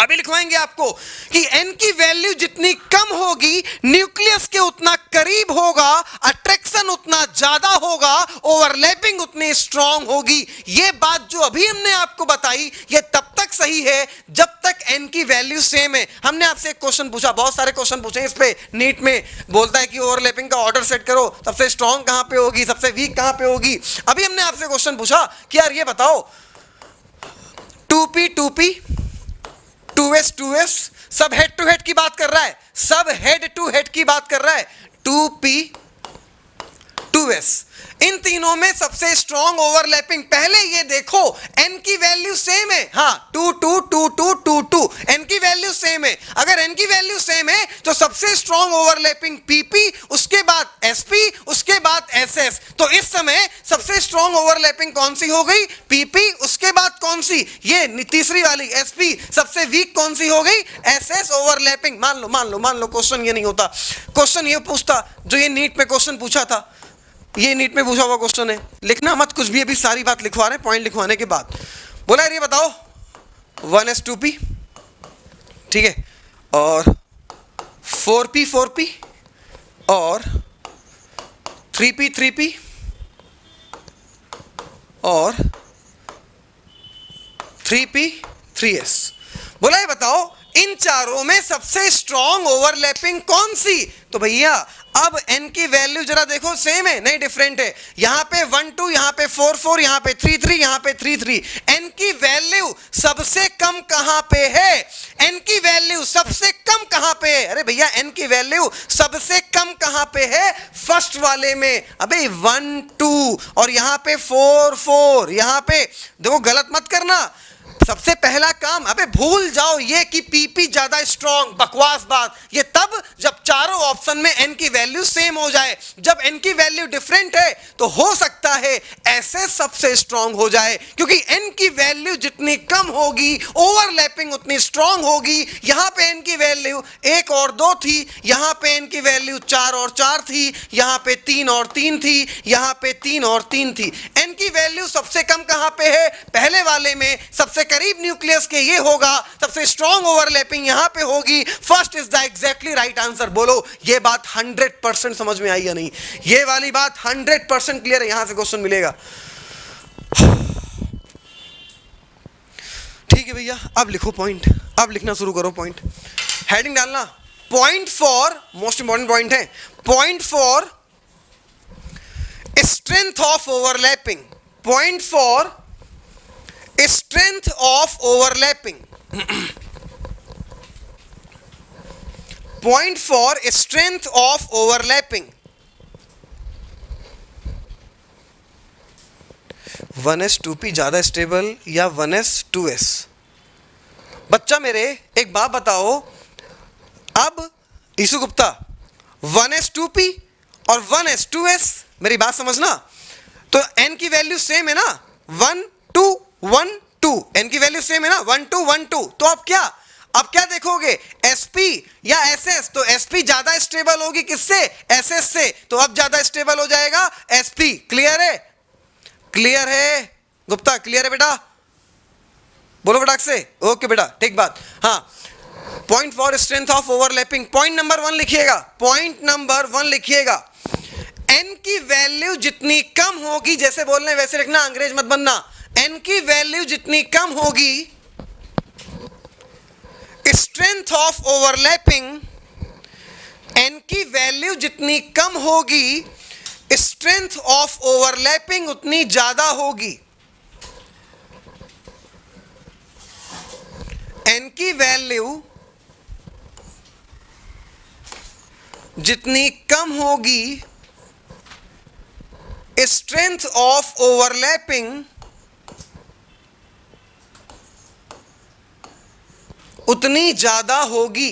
अभी लिखवाएंगे आपको कि n की वैल्यू जितनी कम होगी, न्यूक्लियस के उतना करीब होगा, अट्रैक्शन उतना ज्यादा होगा, ओवरलैपिंग उतनी स्ट्रांग होगी। ये बात जो अभी हमने आपको बताई, ये तब तक सही है जब तक n की वैल्यू सेम है। हमने आपसे एक क्वेश्चन पूछा, बहुत सारे क्वेश्चन पूछे इस पे, नीट में बोलता है कि ओवरलैपिंग का ऑर्डर सेट करो, सबसे स्ट्रांग कहां पे होगी, सबसे वीक कहां पे होगी। अभी हमने आपसे क्वेश्चन पूछा कि यार ये बताओ 2p 2p 2s 2s सब हेड टू हेड की बात कर रहा है, सब हेड टू हेड की बात कर रहा है। 2p 2s, इन तीनों में सबसे स्ट्रॉन्ग ओवरलैपिंग, पहले ये देखो n की वैल्यू सेम है, हाँ 2 2 2 2 2 2 n की वैल्यू सेम है। अगर n की वैल्यू सेम है तो सबसे स्ट्रॉन्ग ओवरलैपिंग pp, उसके बाद sp, उसके बाद ss। तो इस समय सबसे स्ट्रॉन्ग ओवरलैपिंग कौन सी हो गई? pp, उसके बाद कौन सी? ये तीसरी वाली sp। सबसे वीक कौन सी हो गई? ss overlapping. मान लो क्वेश्चन ये नहीं होता, क्वेश्चन ये पूछता जो ये नीट में क्वेश्चन पूछा था, ये नीट में पूछा हुआ क्वेश्चन है, लिखना मत कुछ भी, अभी सारी बात लिखवा रहे हैं पॉइंट लिखवाने के बाद। बोला यार ये बताओ 1s 2p, ठीक है, और 4p 4p और 3p 3p और 3p 3s। बोला ये बताओ इन चारों में सबसे स्ट्रॉन्ग ओवरलैपिंग कौन सी? तो भैया अब n की वैल्यू जरा देखो सेम है नहीं डिफरेंट है, यहां पे 1 2, यहां पे 4 4, यहां पे 3 3, यहां पे 3 3। n की वैल्यू सबसे कम कहां पे है? n की वैल्यू सबसे कम कहां पे है? अरे भैया n की वैल्यू सबसे कम कहां पे है? फर्स्ट वाले में। अबे 1 2 और यहां पे 4 4, यहां पे देखो, गलत मत करना। सबसे पहला काम, अबे भूल जाओ ये कि पीपी ज्यादा स्ट्रॉन्ग, बकवास बात। ये तब जब चारों ऑप्शन में एन की वैल्यू सेम हो जाए। जब एन की वैल्यू डिफरेंट है तो हो सकता है ऐसे सबसे स्ट्रॉन्ग हो जाए, क्योंकि एन की वैल्यू जितनी कम होगी ओवरलैपिंग उतनी स्ट्रॉन्ग होगी। यहां पे एन की वैल्यू 1 और 2 थी, यहां पे एन की वैल्यू 4 और 4 थी, यहां पे 3 और 3 थी, यहां पे 3 और 3 थी। एन की वैल्यू सबसे कम कहां पे है? पहले वाले में। सबसे करीब न्यूक्लियस के ये होगा, सबसे स्ट्रॉन्ग ओवरलैपिंग यहां पे होगी। First is the exactly right answer. बोलो ये बात 100% समझ में आई या नहीं? ये वाली बात 100% क्लियर है? यहां से क्वेश्चन मिलेगा। ठीक है भैया, अब लिखो पॉइंट, अब लिखना शुरू करो पॉइंट। हेडिंग डालना, point four, most important point है, point four strength of overlapping, point four strength of overlapping, point for strength of overlapping। 1s 2p ज्यादा स्टेबल या 1s 2s? बच्चा मेरे एक बात बताओ, अब ईसु गुप्ता 1s 2p और 1s 2s, मेरी बात समझना। तो n की वैल्यू सेम है ना, 1 2 1 2, n की वैल्यू सेम है ना, 1 2 1 2। तो अब क्या देखोगे, sp या ss? तो sp ज्यादा स्टेबल होगी किससे? ss से। तो अब ज्यादा स्टेबल हो जाएगा sp। क्लियर है? क्लियर है गुप्ता? क्लियर है बेटा? बोलो फटाक से। ओके बेटा, ठीक बात। हाँ, point four strength of overlapping, point number 1 लिखिएगा, पॉइंट नंबर 1 लिखिएगा। n की वैल्यू जितनी कम होगी, जैसे बोल रहे हैं वैसे लिखना, अंग्रेज मत बनना। n की वैल्यू जितनी कम होगी, स्ट्रेंथ ऑफ ओवरलैपिंग, n की वैल्यू जितनी कम होगी, स्ट्रेंथ ऑफ ओवरलैपिंग उतनी ज्यादा होगी। n की वैल्यू जितनी कम होगी, स्ट्रेंथ ऑफ ओवरलैपिंग उतनी ज्यादा होगी।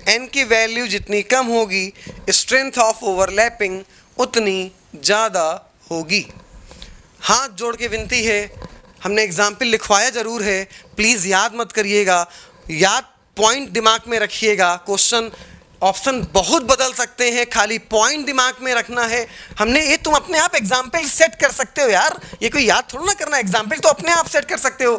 n की वैल्यू जितनी कम होगी, स्ट्रेंथ ऑफ ओवरलैपिंग उतनी ज्यादा होगी। हाथ जोड़ के विनती है, हमने एग्जाम्पल लिखवाया जरूर है, प्लीज याद मत करिएगा, याद पॉइंट दिमाग में रखिएगा। क्वेश्चन ऑप्शन बहुत बदल सकते हैं, खाली पॉइंट दिमाग में रखना है। हमने ये, तुम अपने आप एग्जाम्पल सेट कर सकते हो यार, ये कोई याद थोड़ा ना करना, एग्जाम्पल तो अपने आप सेट कर सकते हो।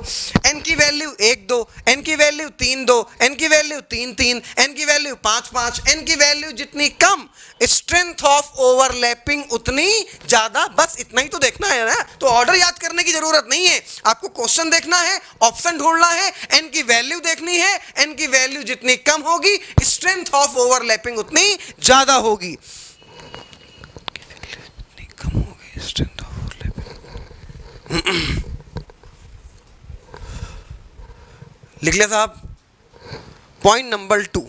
n की वैल्यू 1 2, n की वैल्यू 3 2, n की वैल्यू 3 3, n की वैल्यू 5 5, n की वैल्यू जितनी कम, स्ट्रेंथ ऑफ ओवरलैपिंग उतनी ज्यादा। बस इतना ही तो देखना है ना, तो ऑर्डर याद करने की जरूरत नहीं है। आपको क्वेश्चन देखना है, ऑप्शन ढूंढना है, n की वैल्यू देखनी है, n की वैल्यू जितनी कम होगी, स्ट्रेंथ ऑफ ओवरलैपिंग उतनी ज्यादा होगी। कम होगी स्ट्रेंथ ऑफ ओवरलैपिंग। लिख लिया साहब? पॉइंट नंबर 2,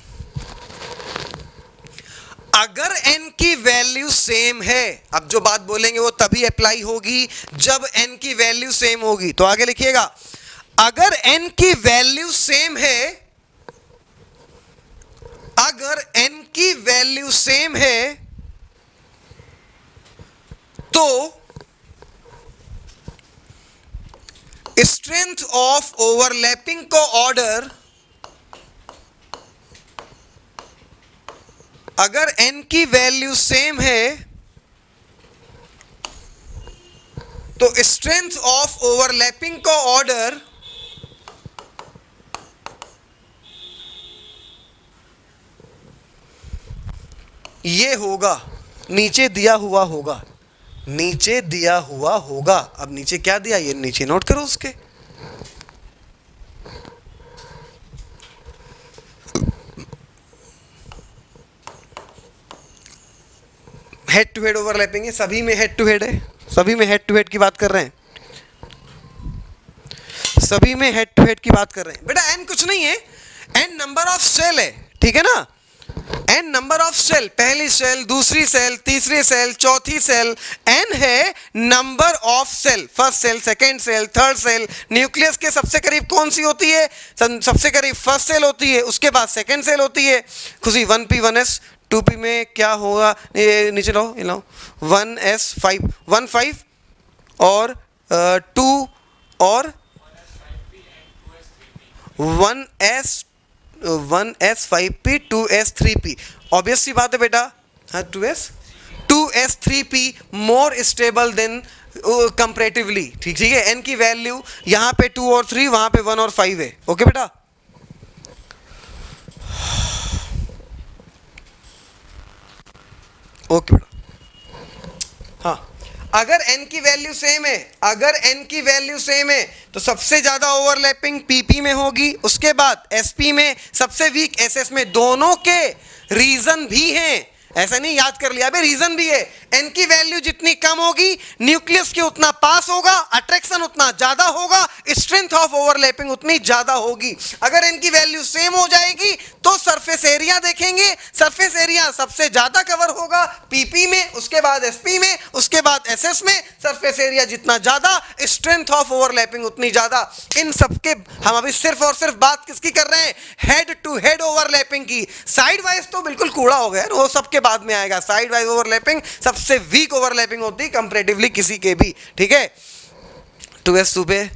अगर n की वैल्यू सेम है, अब जो बात बोलेंगे वो तभी अप्लाई होगी जब n की वैल्यू सेम होगी। तो आगे लिखिएगा, अगर n की वैल्यू सेम है, अगर n की वैल्यू सेम है तो स्ट्रेंथ ऑफ ओवरलैपिंग का ऑर्डर, अगर n की वैल्यू सेम है तो स्ट्रेंथ ऑफ ओवरलैपिंग का ऑर्डर ये होगा, नीचे दिया हुआ होगा, नीचे दिया हुआ होगा। अब नीचे क्या दिया, ये नीचे नोट करो उसके। हेड टू हेड ओवरलैपिंग है, सभी में हेड टू हेड है, सभी में हेड टू हेड की बात कर रहे हैं, सभी में हेड टू हेड की बात कर रहे हैं। बेटा एन कुछ नहीं है, एन नंबर ऑफ सेल है, ठीक है ना, एन नंबर ऑफ सेल, पहली सेल, दूसरी सेल, तीसरी सेल, चौथी सेल, एन है number of cell, first cell, second cell, third cell. Nucleus के सबसे करीब कौन सी होती है, सबसे करीब फर्स्ट सेल होती है, उसके बाद सेकंड सेल होती है। खुशी 1p 1s 2p में क्या होगा, ये नीचे लाओ, ये लाओ, 1s 5 1 5 और 2 और 1s 5p 2s 3p। Obvious सी बात है बेटा, हाँ 2s 3p more stable then comparatively, ठीक है। n की वैल्यू यहाँ पे 2 और 3, वहाँ पे 1 और 5 है। ओके बेटा, ओके बेटा, हाँ। अगर n की वैल्यू सेम है, अगर n की वैल्यू सेम है तो सबसे ज्यादा ओवरलैपिंग pp में होगी, उसके बाद sp में, सबसे वीक ss में। दोनों के रीजन भी हैं, ऐसा नहीं याद कर लिया, अबे रीजन भी है। n की वैल्यू जितनी कम होगी न्यूक्लियस के उतना पास होगा, अट्रैक्शन उतना ज्यादा होगा, स्ट्रेंथ ऑफ ओवरलैपिंग उतनी ज्यादा होगी। अगर n की वैल्यू सेम हो जाएगी तो सरफेस एरिया देखेंगे, सरफेस एरिया सबसे ज्यादा कवर होगा pp में, उसके बाद sp में, उसके बाद ss में। सरफेस एरिया जितना ज्यादा, स्ट्रेंथ ऑफ ओवरलैपिंग उतनी ज्यादा। इन सबके हम अभी सिर्फ और सिर्फ बात किसकी कर रहे हैं, हेड टू हेड ओवरलैपिंग की। साइड वाइज तो बिल्कुल कूड़ा हो गया, वो सबके बाद में आएगा। साइड वाइज ओवरलैपिंग सबसे वीक ओवरलैपिंग होती है कंपैरेटिवली किसी के भी, ठीक है। 2s 2 पे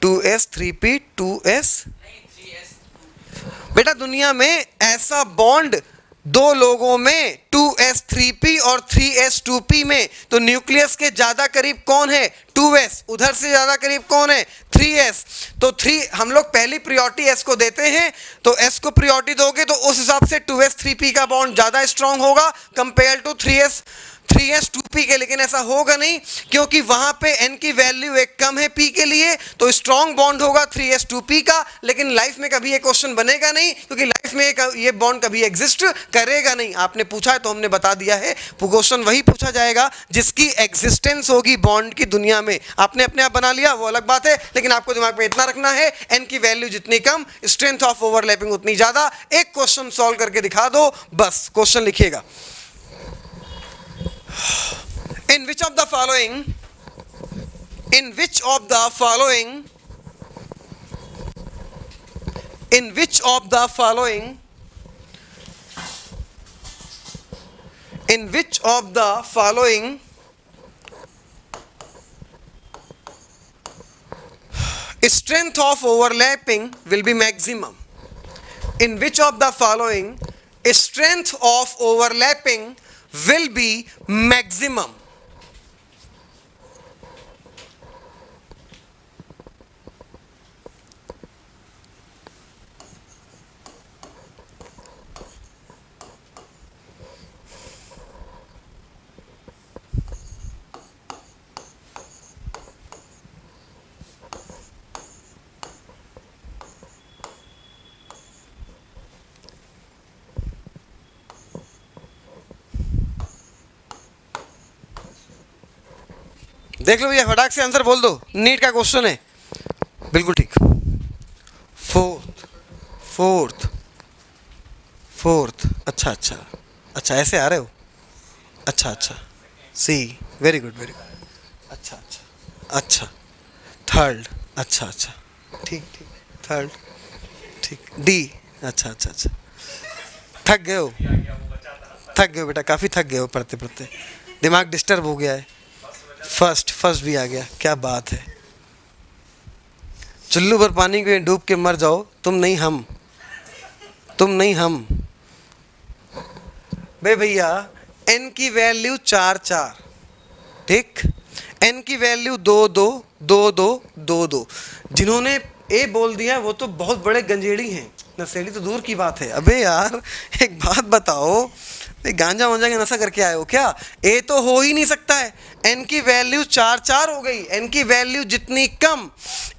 2s 3p 2s, बेटा दुनिया में ऐसा बॉन्ड दो लोगों में 2s 3p और 3s 2p में, तो न्यूक्लियस के ज्यादा करीब कौन है, 2s। उधर से ज्यादा करीब कौन है, 3s। तो 3 हम लोग पहली प्रायोरिटी s को देते हैं, तो s को प्रायोरिटी दोगे तो उस हिसाब से 2s 3p का बॉन्ड ज्यादा स्ट्रांग होगा कंपेयर टू 3s 2p के। लेकिन ऐसा होगा नहीं, क्योंकि वहां पे n की वैल्यू एक कम है p के लिए, तो स्ट्रांग बॉन्ड होगा 3s 2p का। लेकिन लाइफ में कभी ये क्वेश्चन बनेगा नहीं, क्योंकि लाइफ में ये बॉन्ड कभी एग्जिस्ट करेगा नहीं। आपने पूछा है तो हमने बता दिया है, क्वेश्चन वही पूछा जाएगा जिसकी एग्जिस्टेंस होगी बॉन्ड की दुनिया में। आपने अपने आप बना लिया वो अलग बात है, लेकिन आपको दिमाग में इतना रखना है, n की वैल्यू जितनी कम, स्ट्रेंथ ऑफ ओवरलैपिंग उतनी ज्यादा। एक क्वेश्चन सॉल्व करके दिखा दो, बस क्वेश्चन लिखिएगा। In which of the following, in which of the following, in which of the following, in which of the following strength of overlapping will be maximum? In which of the following strength of overlapping will be maximum? देख लो भैया, फटाक से answer बोल दो, NEET का question है। बिल्कुल ठीक। फोर्थ, अच्छा अच्छा अच्छा, ऐसे आ रहे हो, अच्छा अच्छा, सी, वेरी गुड, अच्छा अच्छा अच्छा, थर्ड, अच्छा अच्छा, ठीक ठीक, थर्ड ठीक, डी, अच्छा अच्छा अच्छा। थक गए हो बेटा, काफ़ी थक गए हो पढ़ते पढ़ते, दिमाग डिस्टर्ब हो गया है। फर्स्ट भी आ गया, क्या बात है। चुल्लू भर पानी में डूब के मर जाओ, तुम नहीं हम। बे भैया n की वैल्यू 4 4, ठीक, n की वैल्यू 2 2 2 2 2 2। जिन्होंने a बोल दिया वो तो बहुत बड़े गंजेड़ी हैं, नशेड़ी तो दूर की बात है। अबे यार एक बात बताओ, गांजा वांजा का नशा करके आए हो क्या? ए तो हो ही नहीं सकता है। एन की वैल्यू 4 हो गई, एन की वैल्यू जितनी कम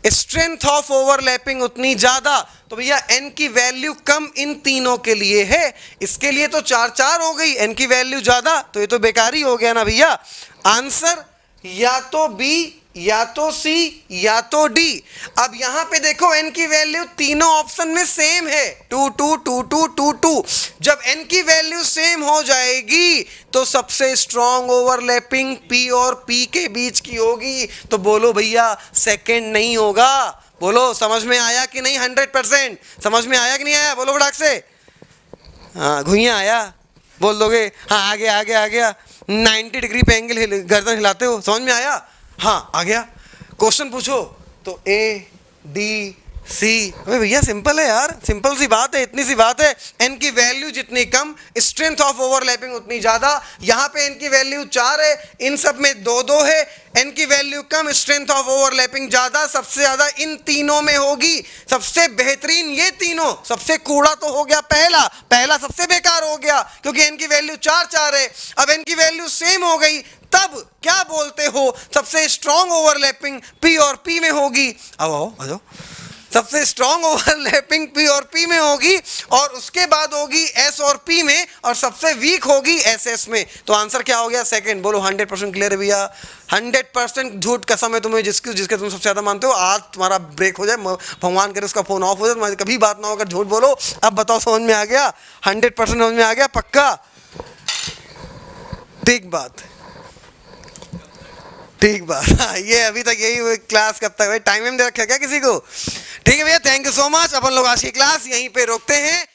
स्ट्रेंथ ऑफ ओवरलैपिंग उतनी ज्यादा। तो भैया एन की वैल्यू कम इन तीनों के लिए है, इसके लिए तो 4 हो गई, एन की वैल्यू ज्यादा, तो ये तो बेकार ही हो गया ना भैया। आंसर या तो बी, या तो सी, या तो डी। अब यहां पे देखो एन की वैल्यू तीनों ऑप्शन में सेम है, 2 2 2 2 2 2। जब एन की वैल्यू सेम हो जाएगी तो सबसे स्ट्रॉन्ग ओवरलैपिंग पी और पी के बीच की होगी। तो बोलो भैया सेकंड नहीं होगा। बोलो समझ में आया कि नहीं? 100% समझ में आया कि नहीं आया? बोलो फटाक से। हाँ घुइया आया बोल दोगे? हाँ आ गया आ गया आ गया। 90 डिग्री पे एंगल गर्दन हिलाते हो, समझ में आया? हाँ आ गया। क्वेश्चन पूछो तो ए डी सी। अबे भैया सिंपल है यार, सिंपल सी बात है, इतनी सी बात है। एन की वैल्यू जितनी कम स्ट्रेंथ ऑफ ओवरलैपिंग उतनी ज्यादा। यहां पे एन की वैल्यू 4 है, इन सब में 2 2 है। एन की value come strength of overlapping ज्यादा, सबसे ज्यादा इन तीनों में होगी। सबसे बेहतरीन ये तीनों, सबसे कूड़ा तो हो गया पहला, पहला सबसे बेकार हो गया क्योंकि एन की वैल्यू 4 है। अब एन की वैल्यू सेम हो गई, तब क्या बोलते हो? सबसे स्ट्रॉन्ग ओवरलैपिंग पी और पी में होगी। अब आओ आ जाओ। सबसे स्ट्रॉन्ग ओवरलैपिंग पी और पी में होगी, और उसके बाद होगी एस और पी में, और सबसे वीक होगी एस एस में। तो आंसर क्या हो गया? सेकंड। बोलो 100% क्लियर है भैया? 100% झूठ कसम है तुम्हें, जिसके तुम सबसे ज्यादा मानते हो। आज तुम्हारा ब्रेक हो जाए, भगवान करे उसका फोन ऑफ हो जाए, तुम्हारी कभी बात ना होकर झूठ बोलो। अब बताओ समझ में आ गया? 100% समझ में आ गया? पक्का? ठीक बात, ठीक बात। हाँ, ये अभी तक यही क्लास कब तक? भाई टाइम दे रखा है क्या किसी को? ठीक है भैया, थैंक यू सो मच। अपन लोग आज की क्लास यहीं पे रोकते हैं।